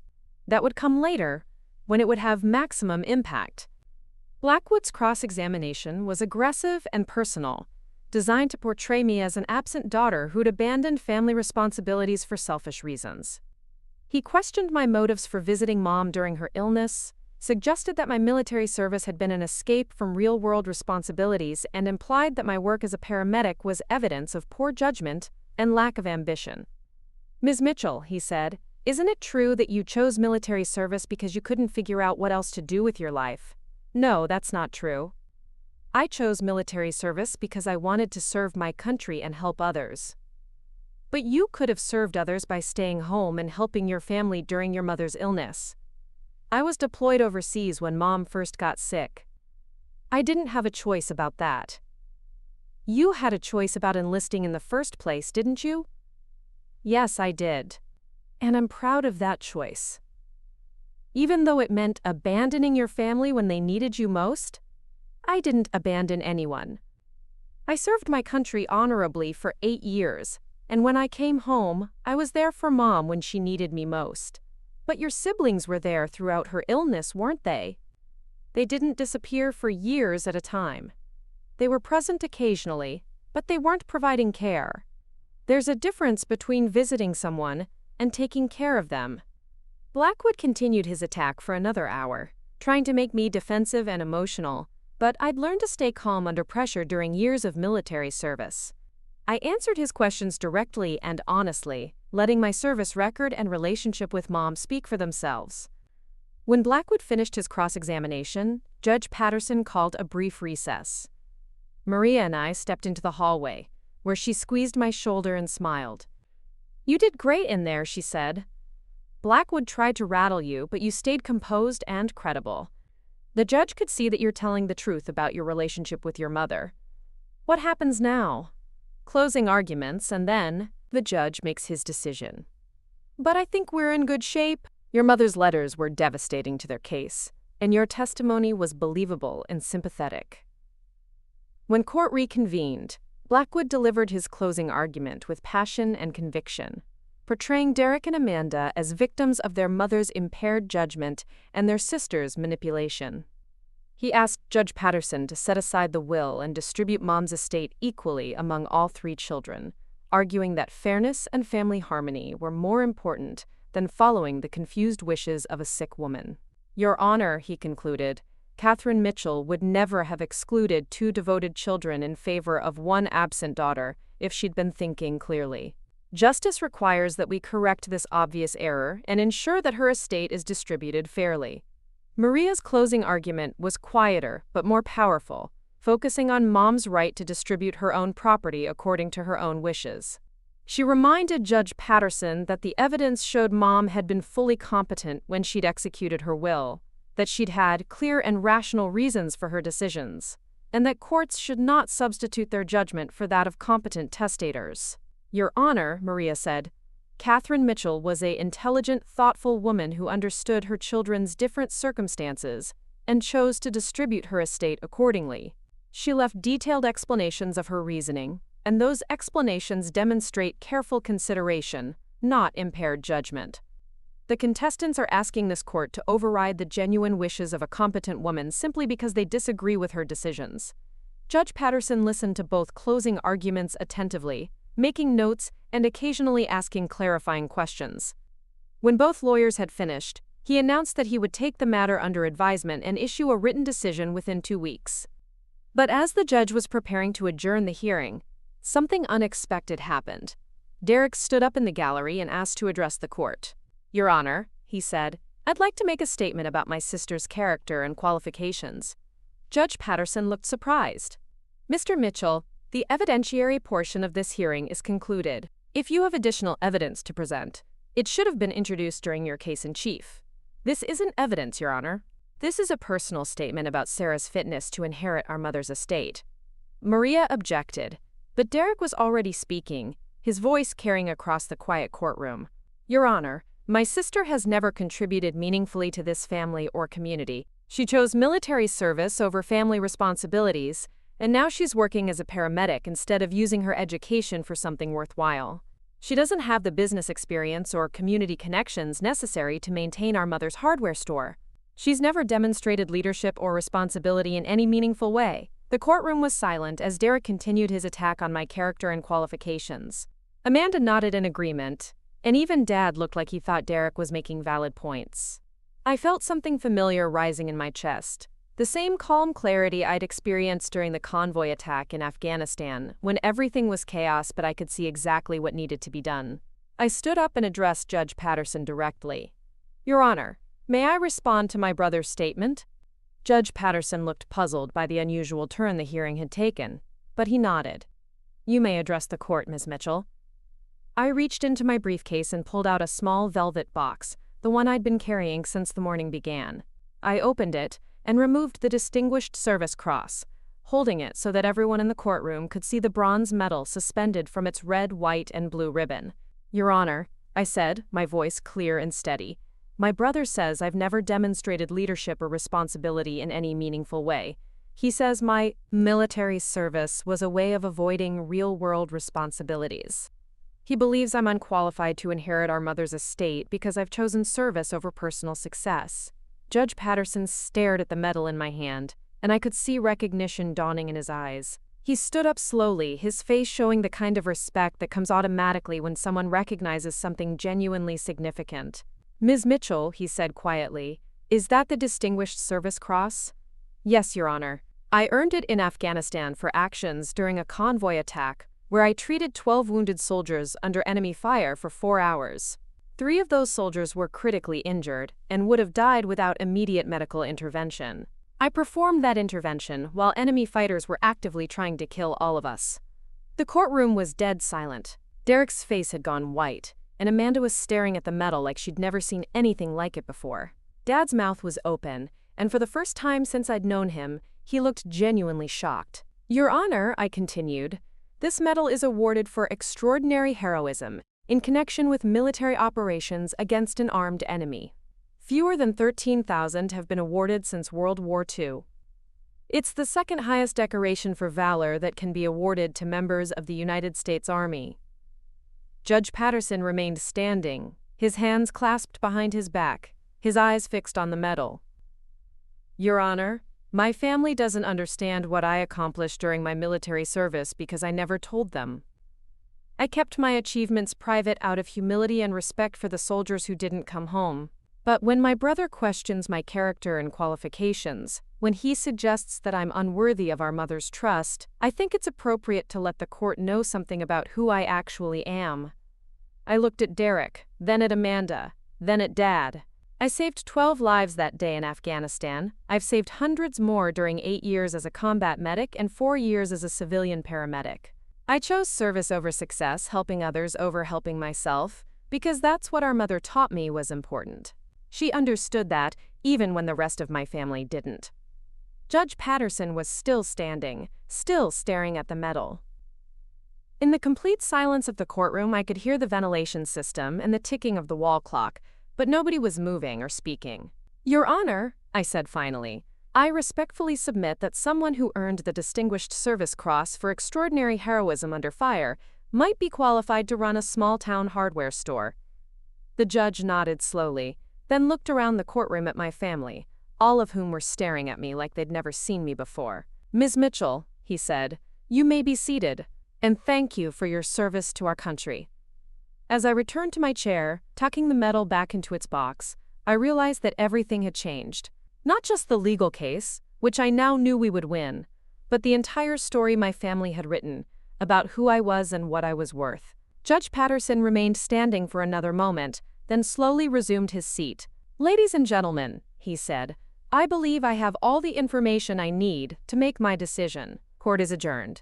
Speaker 1: That would come later, when it would have maximum impact. Blackwood's cross-examination was aggressive and personal, designed to portray me as an absent daughter who'd abandoned family responsibilities for selfish reasons. He questioned my motives for visiting Mom during her illness, suggested that my military service had been an escape from real-world responsibilities, and implied that my work as a paramedic was evidence of poor judgment and lack of ambition. "Ms. Mitchell," he said, "isn't it true that you chose military service because you couldn't figure out what else to do with your life?" "No, that's not true. I chose military service because I wanted to serve my country and help others." "But you could have served others by staying home and helping your family during your mother's illness." "I was deployed overseas when Mom first got sick. I didn't have a choice about that." "You had a choice about enlisting in the first place, didn't you?" "Yes, I did. And I'm proud of that choice. Even though it meant abandoning your family when they needed you most, I didn't abandon anyone. I served my country honorably for 8 years, and when I came home, I was there for Mom when she needed me most. But your siblings were there throughout her illness, weren't they? They didn't disappear for years at a time. They were present occasionally, but they weren't providing care. There's a difference between visiting someone and taking care of them." Blackwood continued his attack for another hour, trying to make me defensive and emotional, but I'd learned to stay calm under pressure during years of military service. I answered his questions directly and honestly, letting my service record and relationship with Mom speak for themselves. When Blackwood finished his cross-examination, Judge Patterson called a brief recess. Maria and I stepped into the hallway, where she squeezed my shoulder and smiled. "You did great in there," she said. "Blackwood tried to rattle you, but you stayed composed and credible. The judge could see that you're telling the truth about your relationship with your mother. What happens now?" "Closing arguments, and then the judge makes his decision. But I think we're in good shape. Your mother's letters were devastating to their case, and your testimony was believable and sympathetic." When court reconvened, Blackwood delivered his closing argument with passion and conviction, portraying Derek and Amanda as victims of their mother's impaired judgment and their sister's manipulation. He asked Judge Patterson to set aside the will and distribute Mom's estate equally among all 3 children, arguing that fairness and family harmony were more important than following the confused wishes of a sick woman. "Your Honor," he concluded, "Catherine Mitchell would never have excluded 2 devoted children in favor of 1 absent daughter if she'd been thinking clearly. Justice requires that we correct this obvious error and ensure that her estate is distributed fairly." Maria's closing argument was quieter but more powerful, focusing on Mom's right to distribute her own property according to her own wishes. She reminded Judge Patterson that the evidence showed Mom had been fully competent when she'd executed her will, that she'd had clear and rational reasons for her decisions, and that courts should not substitute their judgment for that of competent testators. "Your Honor," Maria said, "Catherine Mitchell was an intelligent, thoughtful woman who understood her children's different circumstances and chose to distribute her estate accordingly. She left detailed explanations of her reasoning, and those explanations demonstrate careful consideration, not impaired judgment." The contestants are asking this court to override the genuine wishes of a competent woman simply because they disagree with her decisions. Judge Patterson listened to both closing arguments attentively, making notes and occasionally asking clarifying questions. When both lawyers had finished, he announced that he would take the matter under advisement and issue a written decision within 2 weeks. But as the judge was preparing to adjourn the hearing, something unexpected happened. Derek stood up in the gallery and asked to address the court. "Your Honor," he said, "I'd like to make a statement about my sister's character and qualifications." Judge Patterson looked surprised. "Mr. Mitchell, the evidentiary portion of this hearing is concluded. If you have additional evidence to present, it should have been introduced during your case in chief." "This isn't evidence, Your Honor. This is a personal statement about Sarah's fitness to inherit our mother's estate." Maria objected, but Derek was already speaking, his voice carrying across the quiet courtroom. Your Honor, my sister has never contributed meaningfully to this family or community. She chose military service over family responsibilities, and now she's working as a paramedic instead of using her education for something worthwhile. She doesn't have the business experience or community connections necessary to maintain our mother's hardware store. She's never demonstrated leadership or responsibility in any meaningful way. The courtroom was silent as Derek continued his attack on my character and qualifications. Amanda nodded in agreement, and even Dad looked like he thought Derek was making valid points. I felt something familiar rising in my chest. The same calm clarity I'd experienced during the convoy attack in Afghanistan, when everything was chaos but I could see exactly what needed to be done. I stood up and addressed Judge Patterson directly. Your Honor, may I respond to my brother's statement? Judge Patterson looked puzzled by the unusual turn the hearing had taken, but he nodded. You may address the court, Ms. Mitchell. I reached into my briefcase and pulled out a small velvet box, the one I'd been carrying since the morning began. I opened it and removed the Distinguished Service Cross, holding it so that everyone in the courtroom could see the bronze medal suspended from its red, white, and blue ribbon. Your Honor, I said, my voice clear and steady, my brother says I've never demonstrated leadership or responsibility in any meaningful way. He says my military service was a way of avoiding real-world responsibilities. He believes I'm unqualified to inherit our mother's estate because I've chosen service over personal success. Judge Patterson stared at the medal in my hand, and I could see recognition dawning in his eyes. He stood up slowly, his face showing the kind of respect that comes automatically when someone recognizes something genuinely significant. Ms. Mitchell, he said quietly, is that the Distinguished Service Cross? Yes, Your Honor. I earned it in Afghanistan for actions during a convoy attack where I treated 12 wounded soldiers under enemy fire for 4 hours. 3 of those soldiers were critically injured and would have died without immediate medical intervention. I performed that intervention while enemy fighters were actively trying to kill all of us. The courtroom was dead silent. Derek's face had gone white, and Amanda was staring at the medal like she'd never seen anything like it before. Dad's mouth was open, and for the first time since I'd known him, he looked genuinely shocked. Your Honor, I continued, this medal is awarded for extraordinary heroism in connection with military operations against an armed enemy. Fewer than 13,000 have been awarded since World War II. It's the second highest decoration for valor that can be awarded to members of the United States Army. Judge Patterson remained standing, his hands clasped behind his back, his eyes fixed on the medal. Your Honor, my family doesn't understand what I accomplished during my military service because I never told them. I kept my achievements private out of humility and respect for the soldiers who didn't come home. But when my brother questions my character and qualifications, when he suggests that I'm unworthy of our mother's trust, I think it's appropriate to let the court know something about who I actually am. I looked at Derek, then at Amanda, then at Dad. I saved 12 lives that day in Afghanistan. I've saved hundreds more during 8 years as a combat medic and 4 years as a civilian paramedic. I chose service over success, helping others over helping myself, because that's what our mother taught me was important. She understood that, even when the rest of my family didn't. Judge Patterson was still standing, still staring at the medal. In the complete silence of the courtroom, I could hear the ventilation system and the ticking of the wall clock, but nobody was moving or speaking. Your Honor, I said finally, I respectfully submit that someone who earned the Distinguished Service Cross for extraordinary heroism under fire might be qualified to run a small-town hardware store. The judge nodded slowly, then looked around the courtroom at my family, all of whom were staring at me like they'd never seen me before. Ms. Mitchell, he said, you may be seated, and thank you for your service to our country. As I returned to my chair, tucking the medal back into its box, I realized that everything had changed. Not just the legal case, which I now knew we would win, but the entire story my family had written, about who I was and what I was worth. Judge Patterson remained standing for another moment, then slowly resumed his seat. Ladies and gentlemen, he said, I believe I have all the information I need to make my decision. Court is adjourned.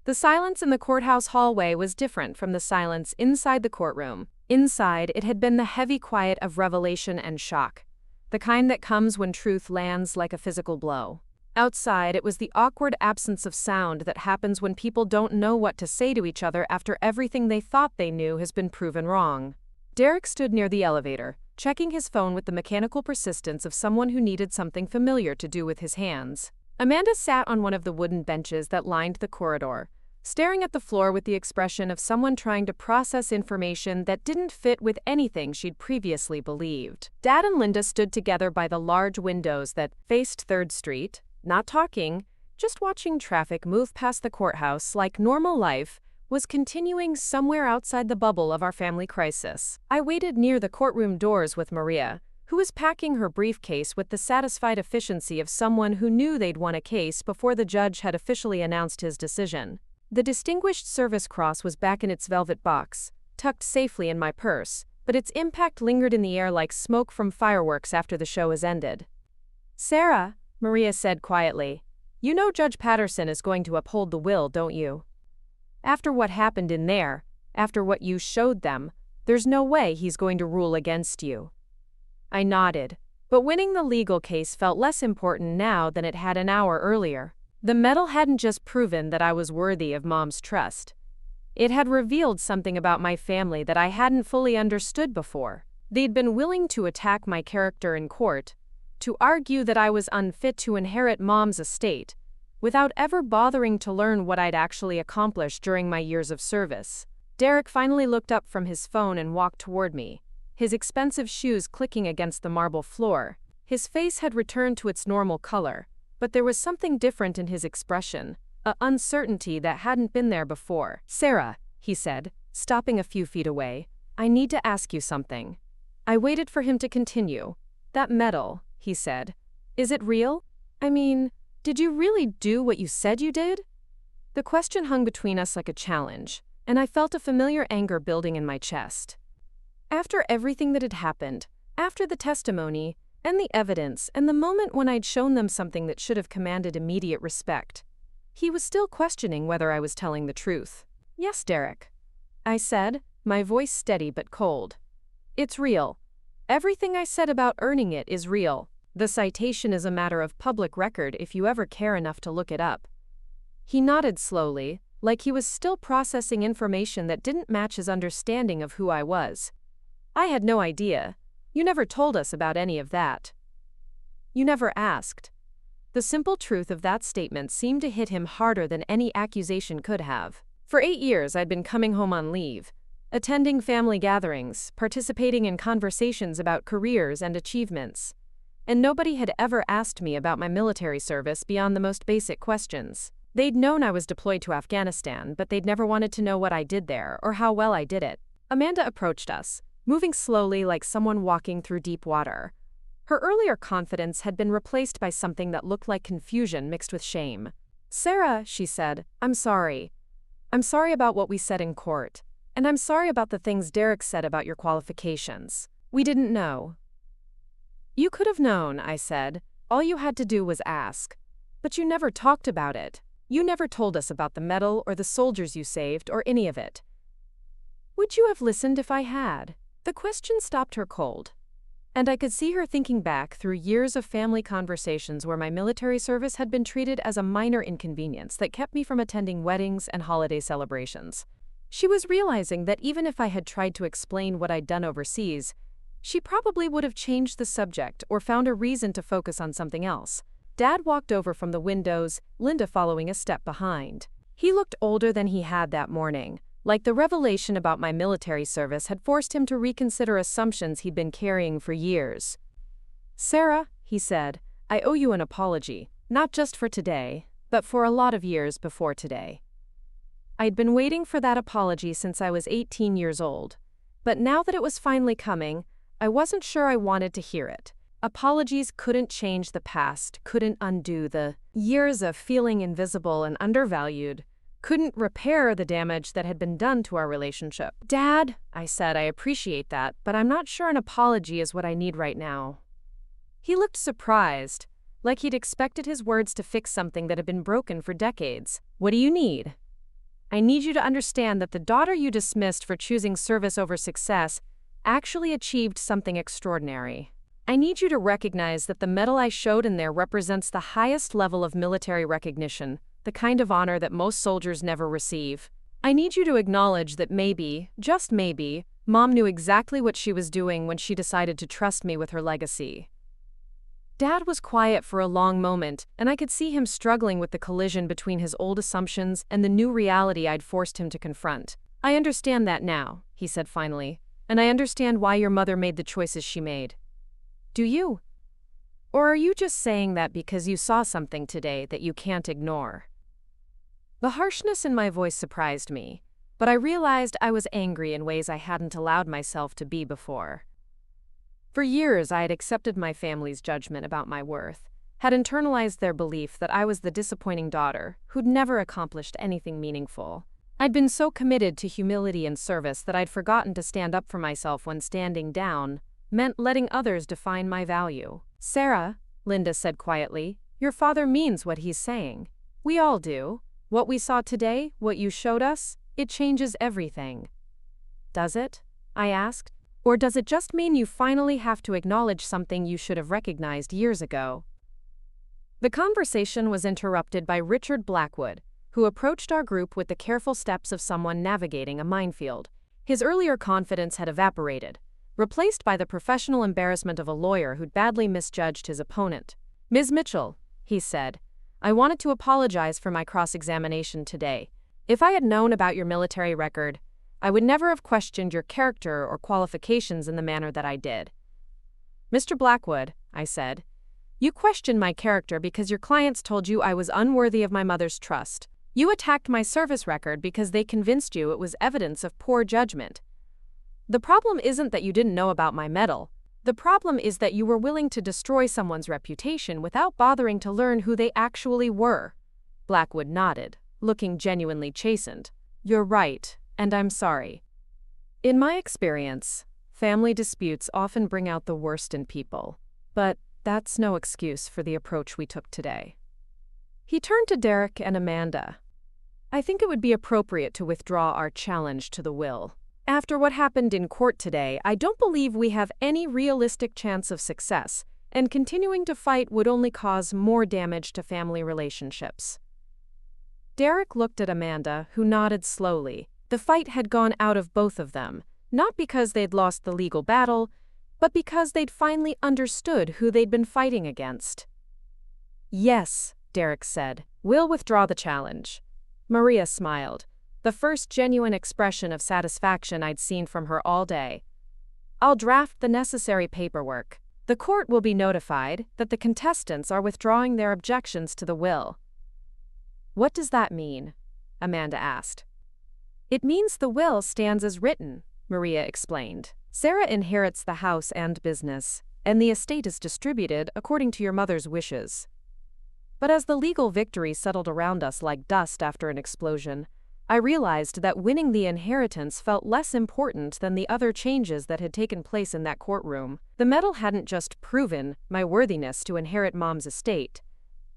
Speaker 1: The silence in the courthouse hallway was different from the silence inside the courtroom. Inside, it had been the heavy quiet of revelation and shock, the kind that comes when truth lands like a physical blow. Outside, it was the awkward absence of sound that happens when people don't know what to say to each other after everything they thought they knew has been proven wrong. Derek stood near the elevator, checking his phone with the mechanical persistence of someone who needed something familiar to do with his hands. Amanda sat on one of the wooden benches that lined the corridor, staring at the floor with the expression of someone trying to process information that didn't fit with anything she'd previously believed. Dad and Linda stood together by the large windows that faced 3rd Street, not talking, just watching traffic move past the courthouse like normal life was continuing somewhere outside the bubble of our family crisis. I waited near the courtroom doors with Maria, who was packing her briefcase with the satisfied efficiency of someone who knew they'd won a case before the judge had officially announced his decision. The Distinguished Service Cross was back in its velvet box, tucked safely in my purse, but its impact lingered in the air like smoke from fireworks after the show has ended. "Sarah," Maria said quietly, "you know Judge Patterson is going to uphold the will, don't you? After what happened in there, after what you showed them, there's no way he's going to rule against you." I nodded, but winning the legal case felt less important now than it had an hour earlier. The medal hadn't just proven that I was worthy of Mom's trust. It had revealed something about my family that I hadn't fully understood before. They'd been willing to attack my character in court, to argue that I was unfit to inherit Mom's estate, without ever bothering to learn what I'd actually accomplished during my years of service. Derek finally looked up from his phone and walked toward me, his expensive shoes clicking against the marble floor. His face had returned to its normal color, but there was something different in his expression, a uncertainty that hadn't been there before. "Sarah," he said, stopping a few feet away, "I need to ask you something." I waited for him to continue. "That medal," he said, "is it real? I mean, did you really do what you said you did?" The question hung between us like a challenge, and I felt a familiar anger building in my chest. After everything that had happened, after the testimony, and the evidence, and the moment when I'd shown them something that should have commanded immediate respect, he was still questioning whether I was telling the truth. "Yes, Derek," I said, my voice steady but cold. "It's real. Everything I said about earning it is real. The citation is a matter of public record if you ever care enough to look it up." He nodded slowly, like he was still processing information that didn't match his understanding of who I was. "I had no idea. You never told us about any of that. You never asked." The simple truth of that statement seemed to hit him harder than any accusation could have. For 8 years I'd been coming home on leave, attending family gatherings, participating in conversations about careers and achievements. And nobody had ever asked me about my military service beyond the most basic questions. They'd known I was deployed to Afghanistan, but they'd never wanted to know what I did there or how well I did it. Amanda approached us, moving slowly like someone walking through deep water. Her earlier confidence had been replaced by something that looked like confusion mixed with shame. "Sarah," she said, "I'm sorry. I'm sorry about what we said in court. And I'm sorry about the things Derek said about your qualifications. We didn't know." "You could have known," I said. "All you had to do was ask. But you never talked about it. You never told us about the medal or the soldiers you saved or any of it. Would you have listened if I had?" The question stopped her cold, and I could see her thinking back through years of family conversations where my military service had been treated as a minor inconvenience that kept me from attending weddings and holiday celebrations. She was realizing that even if I had tried to explain what I'd done overseas, she probably would have changed the subject or found a reason to focus on something else. Dad walked over from the windows, Linda following a step behind. He looked older than he had that morning, like the revelation about my military service had forced him to reconsider assumptions he'd been carrying for years. "Sarah," he said, "I owe you an apology, not just for today, but for a lot of years before today." I'd been waiting for that apology since I was 18 years old, but now that it was finally coming, I wasn't sure I wanted to hear it. Apologies couldn't change the past, couldn't undo the years of feeling invisible and undervalued, couldn't repair the damage that had been done to our relationship. "Dad," I said, "I appreciate that, but I'm not sure an apology is what I need right now." He looked surprised, like he'd expected his words to fix something that had been broken for decades. "What do you need?" "I need you to understand that the daughter you dismissed for choosing service over success actually achieved something extraordinary." I need you to recognize that the medal I showed in there represents the highest level of military recognition, the kind of honor that most soldiers never receive. I need you to acknowledge that maybe, just maybe, Mom knew exactly what she was doing when she decided to trust me with her legacy." Dad was quiet for a long moment, and I could see him struggling with the collision between his old assumptions and the new reality I'd forced him to confront. "I understand that now," he said finally, "and I understand why your mother made the choices she made." "Do you? Or are you just saying that because you saw something today that you can't ignore?" The harshness in my voice surprised me, but I realized I was angry in ways I hadn't allowed myself to be before. For years, I had accepted my family's judgment about my worth, had internalized their belief that I was the disappointing daughter who'd never accomplished anything meaningful. I'd been so committed to humility and service that I'd forgotten to stand up for myself when standing down meant letting others define my value. "Sarah," Linda said quietly, "your father means what he's saying. We all do. What we saw today, what you showed us, it changes everything." "Does it?" I asked. "Or does it just mean you finally have to acknowledge something you should have recognized years ago?" The conversation was interrupted by Richard Blackwood, who approached our group with the careful steps of someone navigating a minefield. His earlier confidence had evaporated, replaced by the professional embarrassment of a lawyer who'd badly misjudged his opponent. "Ms. Mitchell," he said, "I wanted to apologize for my cross-examination today. If I had known about your military record, I would never have questioned your character or qualifications in the manner that I did." "Mr. Blackwood," I said, "you questioned my character because your clients told you I was unworthy of my mother's trust. You attacked my service record because they convinced you it was evidence of poor judgment. The problem isn't that you didn't know about my medal. The problem is that you were willing to destroy someone's reputation without bothering to learn who they actually were." Blackwood nodded, looking genuinely chastened. "You're right, and I'm sorry. In my experience, family disputes often bring out the worst in people, but that's no excuse for the approach we took today." He turned to Derek and Amanda. "I think it would be appropriate to withdraw our challenge to the will. After what happened in court today, I don't believe we have any realistic chance of success, and continuing to fight would only cause more damage to family relationships." Derek looked at Amanda, who nodded slowly. The fight had gone out of both of them, not because they'd lost the legal battle, but because they'd finally understood who they'd been fighting against. "Yes," Derek said, "we'll withdraw the challenge." Maria smiled, the first genuine expression of satisfaction I'd seen from her all day. "I'll draft the necessary paperwork. The court will be notified that the contestants are withdrawing their objections to the will." "What does that mean?" Amanda asked. "It means the will stands as written," Maria explained. "Sarah inherits the house and business, and the estate is distributed according to your mother's wishes." But as the legal victory settled around us like dust after an explosion, I realized that winning the inheritance felt less important than the other changes that had taken place in that courtroom. The medal hadn't just proven my worthiness to inherit Mom's estate.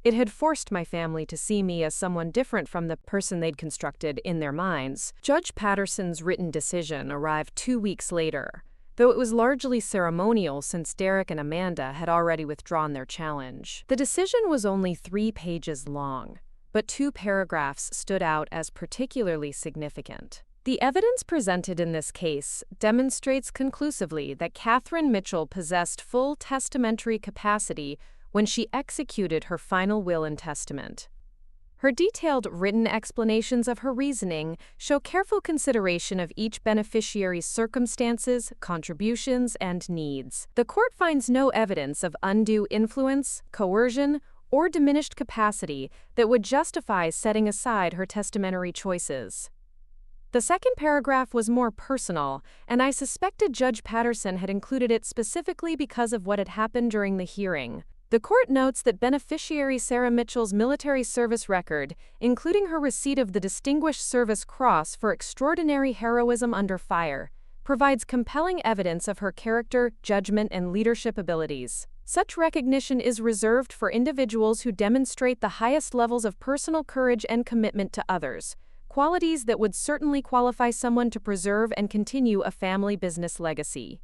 Speaker 1: It had forced my family to see me as someone different from the person they'd constructed in their minds. Judge Patterson's written decision arrived 2 weeks later, though it was largely ceremonial since Derek and Amanda had already withdrawn their challenge. The decision was only 3 pages long, but 2 paragraphs stood out as particularly significant. The evidence presented in this case demonstrates conclusively that Catherine Mitchell possessed full testamentary capacity when she executed her final will and testament. Her detailed written explanations of her reasoning show careful consideration of each beneficiary's circumstances, contributions, and needs. The court finds no evidence of undue influence, coercion, or diminished capacity that would justify setting aside her testamentary choices. The second paragraph was more personal, and I suspected Judge Patterson had included it specifically because of what had happened during the hearing. The court notes that beneficiary Sarah Mitchell's military service record, including her receipt of the Distinguished Service Cross for extraordinary heroism under fire, provides compelling evidence of her character, judgment, and leadership abilities. Such recognition is reserved for individuals who demonstrate the highest levels of personal courage and commitment to others, qualities that would certainly qualify someone to preserve and continue a family business legacy.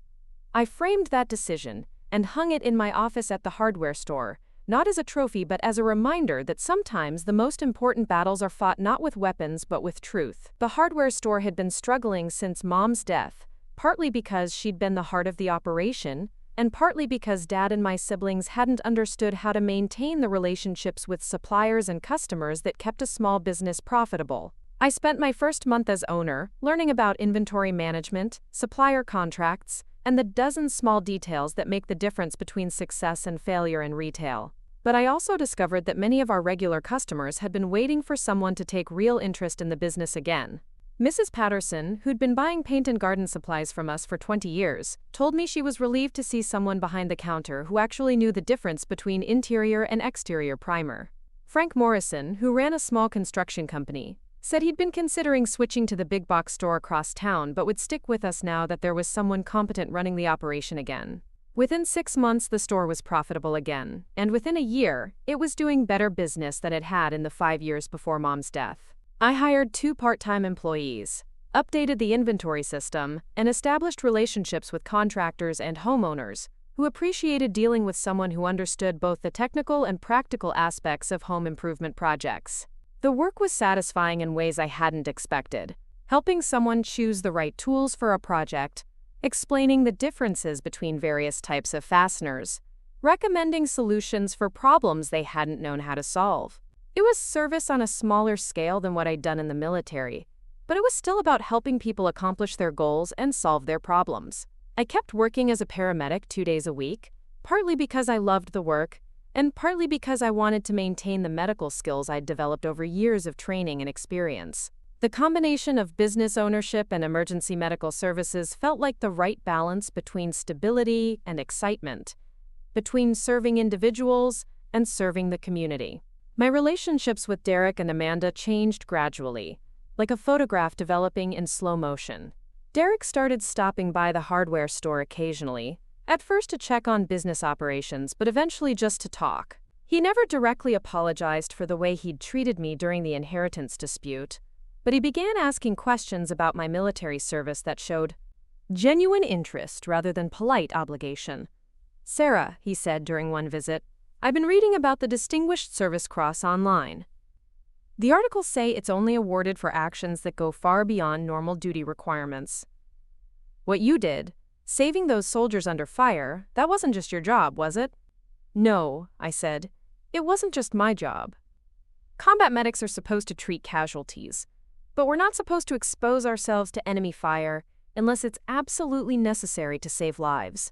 Speaker 1: I framed that decision, and hung it in my office at the hardware store, not as a trophy but as a reminder that sometimes the most important battles are fought not with weapons but with truth. The hardware store had been struggling since Mom's death, partly because she'd been the heart of the operation, and partly because Dad and my siblings hadn't understood how to maintain the relationships with suppliers and customers that kept a small business profitable. I spent my first month as owner learning about inventory management, supplier contracts, and the dozen small details that make the difference between success and failure in retail. But I also discovered that many of our regular customers had been waiting for someone to take real interest in the business again. Mrs. Patterson, who'd been buying paint and garden supplies from us for 20 years, told me she was relieved to see someone behind the counter who actually knew the difference between interior and exterior primer. Frank Morrison, who ran a small construction company, said he'd been considering switching to the big box store across town but would stick with us now that there was someone competent running the operation again. Within 6 months, the store was profitable again, and within a year, it was doing better business than it had in the 5 years before Mom's death. I hired 2 part-time employees, updated the inventory system, and established relationships with contractors and homeowners who appreciated dealing with someone who understood both the technical and practical aspects of home improvement projects. The work was satisfying in ways I hadn't expected, helping someone choose the right tools for a project, explaining the differences between various types of fasteners, recommending solutions for problems they hadn't known how to solve. It was service on a smaller scale than what I'd done in the military, but it was still about helping people accomplish their goals and solve their problems. I kept working as a paramedic 2 days a week, partly because I loved the work, and partly because I wanted to maintain the medical skills I'd developed over years of training and experience. The combination of business ownership and emergency medical services felt like the right balance between stability and excitement, between serving individuals and serving the community. My relationships with Derek and Amanda changed gradually, like a photograph developing in slow motion. Derek started stopping by the hardware store occasionally, at first to check on business operations, but eventually just to talk. He never directly apologized for the way he'd treated me during the inheritance dispute, but he began asking questions about my military service that showed genuine interest rather than polite obligation. "Sarah," he said during one visit, "I've been reading about the Distinguished Service Cross online. The articles say it's only awarded for actions that go far beyond normal duty requirements. What you did, saving those soldiers under fire, that wasn't just your job, was it?" "No," I said. "It wasn't just my job. Combat medics are supposed to treat casualties, but we're not supposed to expose ourselves to enemy fire unless it's absolutely necessary to save lives.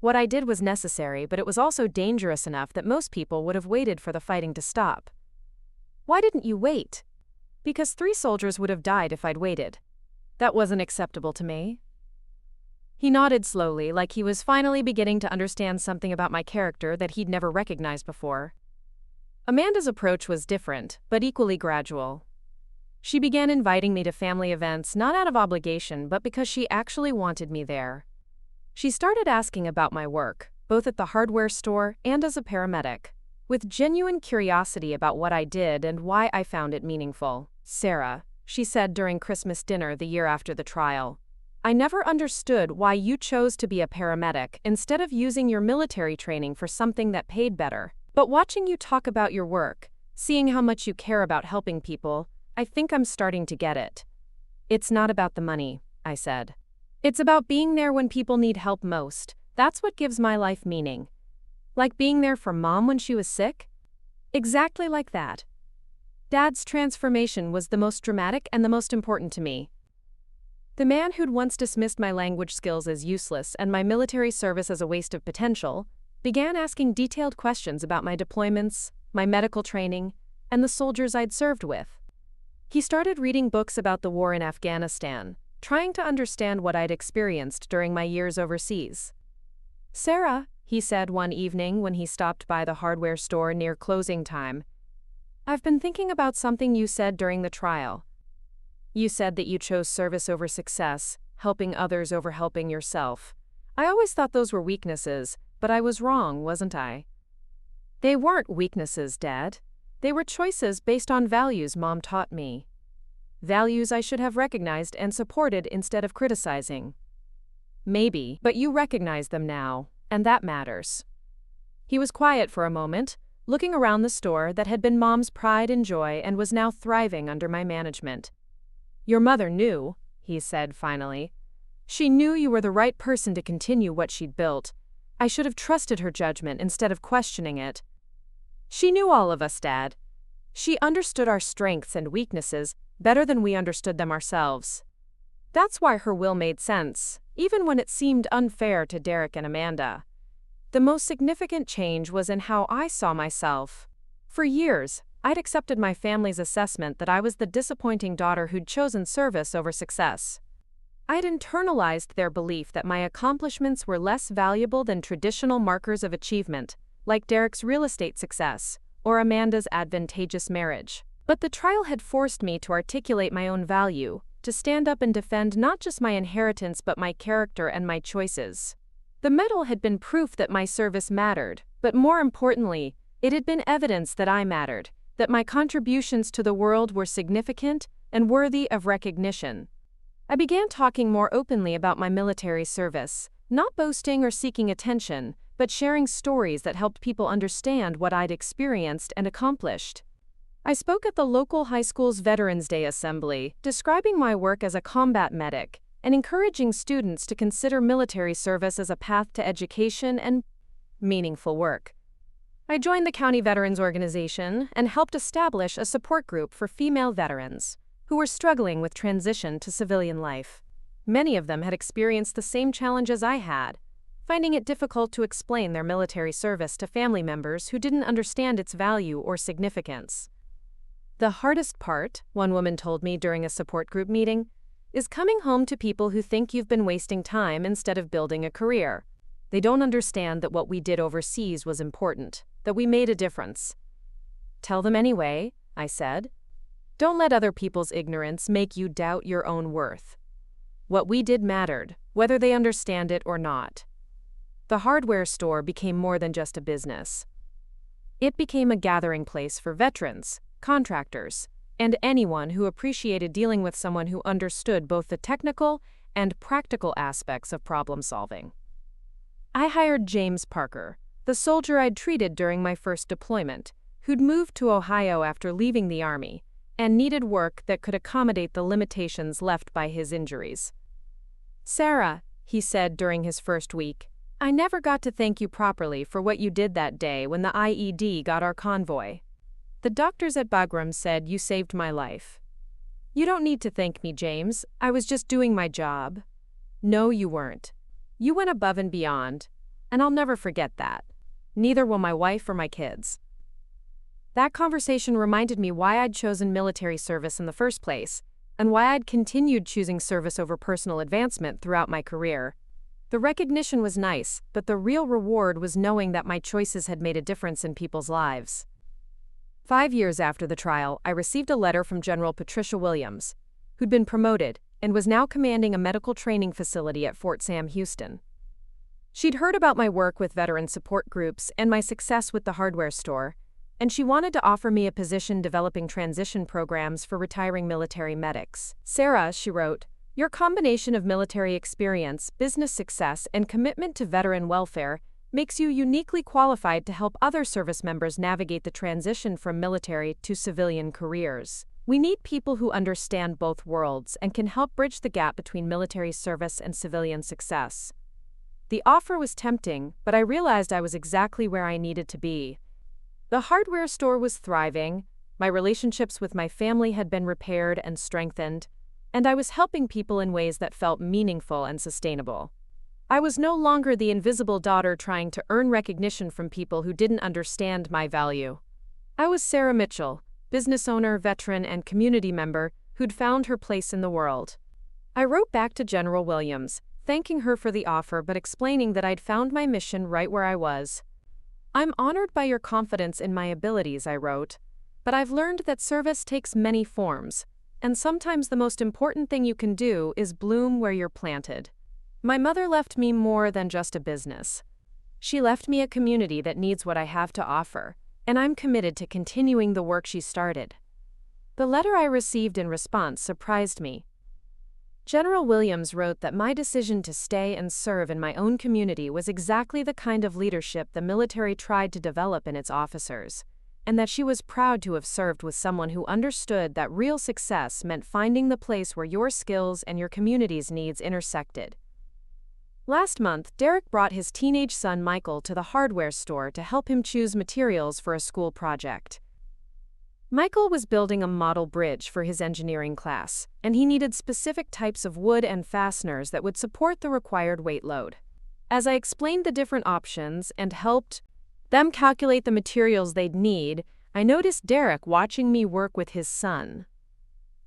Speaker 1: What I did was necessary, but it was also dangerous enough that most people would have waited for the fighting to stop." "Why didn't you wait?" "Because 3 soldiers would have died if I'd waited. That wasn't acceptable to me." He nodded slowly, like he was finally beginning to understand something about my character that he'd never recognized before. Amanda's approach was different, but equally gradual. She began inviting me to family events not out of obligation, but because she actually wanted me there. She started asking about my work, both at the hardware store and as a paramedic, with genuine curiosity about what I did and why I found it meaningful. "Sarah," she said during Christmas dinner the year after the trial, "I never understood why you chose to be a paramedic instead of using your military training for something that paid better. But watching you talk about your work, seeing how much you care about helping people, I think I'm starting to get it." "It's not about the money," I said. "It's about being there when people need help most. That's what gives my life meaning." "Like being there for Mom when she was sick?" "Exactly like that. Dad's transformation was the most dramatic and the most important to me." The man who'd once dismissed my language skills as useless and my military service as a waste of potential began asking detailed questions about my deployments, my medical training, and the soldiers I'd served with. He started reading books about the war in Afghanistan, trying to understand what I'd experienced during my years overseas. "Sarah," he said one evening when he stopped by the hardware store near closing time, "I've been thinking about something you said during the trial. You said that you chose service over success, helping others over helping yourself. I always thought those were weaknesses, but I was wrong, wasn't I?" "They weren't weaknesses, Dad. They were choices based on values Mom taught me. Values I should have recognized and supported instead of criticizing." "Maybe, but you recognize them now. and that matters." He was quiet for a moment, looking around the store that had been Mom's pride and joy and was now thriving under my management. "Your mother knew," he said finally. "She knew you were the right person to continue what she'd built. I should have trusted her judgment instead of questioning it. She knew all of us, Dad. She understood our strengths and weaknesses better than we understood them ourselves. That's why her will made sense, even when it seemed unfair to Derek and Amanda. The most significant change was in how I saw myself. For years, I'd accepted my family's assessment that I was the disappointing daughter who'd chosen service over success. I'd internalized their belief that my accomplishments were less valuable than traditional markers of achievement, like Derek's real estate success or Amanda's advantageous marriage. But the trial had forced me to articulate my own value, to stand up and defend not just my inheritance but my character and my choices. The medal had been proof that my service mattered, but more importantly, it had been evidence that I mattered, that my contributions to the world were significant and worthy of recognition. I began talking more openly about my military service, not boasting or seeking attention, but sharing stories that helped people understand what I'd experienced and accomplished. I spoke at the local high school's Veterans Day assembly, describing my work as a combat medic and encouraging students to consider military service as a path to education and meaningful work. I joined the county veterans organization and helped establish a support group for female veterans who were struggling with transition to civilian life. Many of them had experienced the same challenges I had, finding it difficult to explain their military service to family members who didn't understand its value or significance. "The hardest part," one woman told me during a support group meeting, "is coming home to people who think you've been wasting time instead of building a career. They don't understand that what we did overseas was important, that we made a difference." "Tell them anyway," I said. "Don't let other people's ignorance make you doubt your own worth. What we did mattered, whether they understand it or not." The hardware store became more than just a business. It became a gathering place for veterans, contractors, and anyone who appreciated dealing with someone who understood both the technical and practical aspects of problem solving. I hired James Parker, the soldier I'd treated during my first deployment, who'd moved to Ohio after leaving the Army and needed work that could accommodate the limitations left by his injuries. "Sarah," he said during his first week, "I never got to thank you properly for what you did that day when the IED got our convoy. The doctors at Bagram said you saved my life." "You don't need to thank me, James. I was just doing my job." "No, you weren't. You went above and beyond, and I'll never forget that. Neither will my wife or my kids." That conversation reminded me why I'd chosen military service in the first place, and why I'd continued choosing service over personal advancement throughout my career. The recognition was nice, but the real reward was knowing that my choices had made a difference in people's lives. 5 years after the trial, I received a letter from General Patricia Williams, who'd been promoted and was now commanding a medical training facility at Fort Sam Houston. She'd heard about my work with veteran support groups and my success with the hardware store, and she wanted to offer me a position developing transition programs for retiring military medics. "Sarah," she wrote, "your combination of military experience, business success, and commitment to veteran welfare makes you uniquely qualified to help other service members navigate the transition from military to civilian careers. We need people who understand both worlds and can help bridge the gap between military service and civilian success." The offer was tempting, but I realized I was exactly where I needed to be. The hardware store was thriving, my relationships with my family had been repaired and strengthened, and I was helping people in ways that felt meaningful and sustainable. I was no longer the invisible daughter trying to earn recognition from people who didn't understand my value. I was Sarah Mitchell, business owner, veteran, and community member who'd found her place in the world. I wrote back to General Williams, thanking her for the offer but explaining that I'd found my mission right where I was. "I'm honored by your confidence in my abilities," I wrote, "but I've learned that service takes many forms, and sometimes the most important thing you can do is bloom where you're planted. My mother left me more than just a business. She left me a community that needs what I have to offer, and I'm committed to continuing the work she started." The letter I received in response surprised me. General Williams wrote that my decision to stay and serve in my own community was exactly the kind of leadership the military tried to develop in its officers, and that she was proud to have served with someone who understood that real success meant finding the place where your skills and your community's needs intersected. Last month, Derek brought his teenage son Michael to the hardware store to help him choose materials for a school project. Michael was building a model bridge for his engineering class, and he needed specific types of wood and fasteners that would support the required weight load. As I explained the different options and helped them calculate the materials they'd need, I noticed Derek watching me work with his son.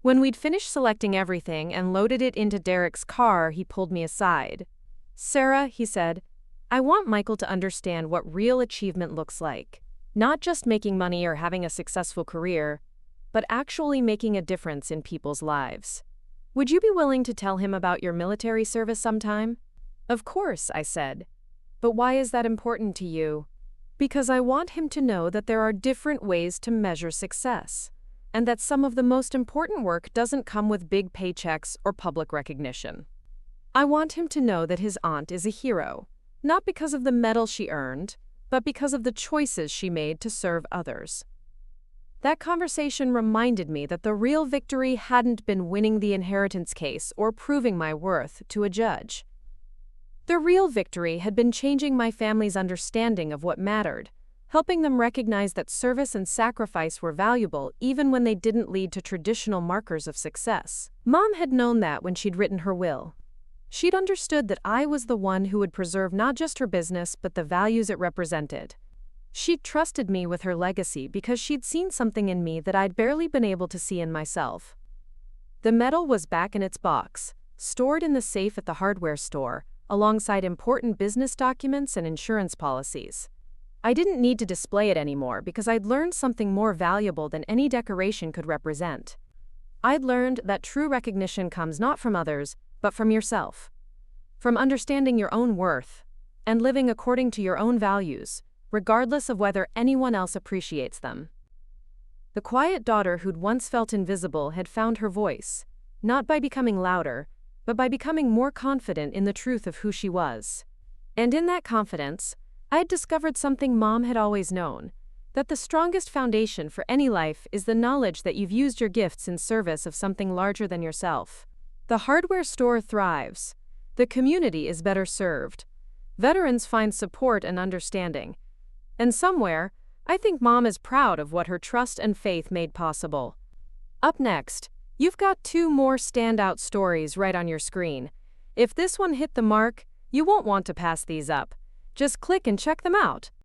Speaker 1: When we'd finished selecting everything and loaded it into Derek's car, he pulled me aside. "Sarah," he said, "I want Michael to understand what real achievement looks like. Not just making money or having a successful career, but actually making a difference in people's lives. Would you be willing to tell him about your military service sometime?" "Of course," I said. "But why is that important to you?" "Because I want him to know that there are different ways to measure success, and that some of the most important work doesn't come with big paychecks or public recognition. I want him to know that his aunt is a hero, not because of the medal she earned, but because of the choices she made to serve others." That conversation reminded me that the real victory hadn't been winning the inheritance case or proving my worth to a judge. The real victory had been changing my family's understanding of what mattered, helping them recognize that service and sacrifice were valuable even when they didn't lead to traditional markers of success. Mom had known that when she'd written her will. She'd understood that I was the one who would preserve not just her business but the values it represented. She'd trusted me with her legacy because she'd seen something in me that I'd barely been able to see in myself. The medal was back in its box, stored in the safe at the hardware store, alongside important business documents and insurance policies. I didn't need to display it anymore because I'd learned something more valuable than any decoration could represent. I'd learned that true recognition comes not from others, but from yourself. From understanding your own worth and living according to your own values, regardless of whether anyone else appreciates them. The quiet daughter who'd once felt invisible had found her voice, not by becoming louder, but by becoming more confident in the truth of who she was. And in that confidence, I had discovered something Mom had always known, that the strongest foundation for any life is the knowledge that you've used your gifts in service of something larger than yourself. The hardware store thrives. The community is better served. Veterans find support and understanding. And somewhere, I think Mom is proud of what her trust and faith made possible. Up next, you've got 2 more standout stories right on your screen. If this one hit the mark, you won't want to pass these up. Just click and check them out.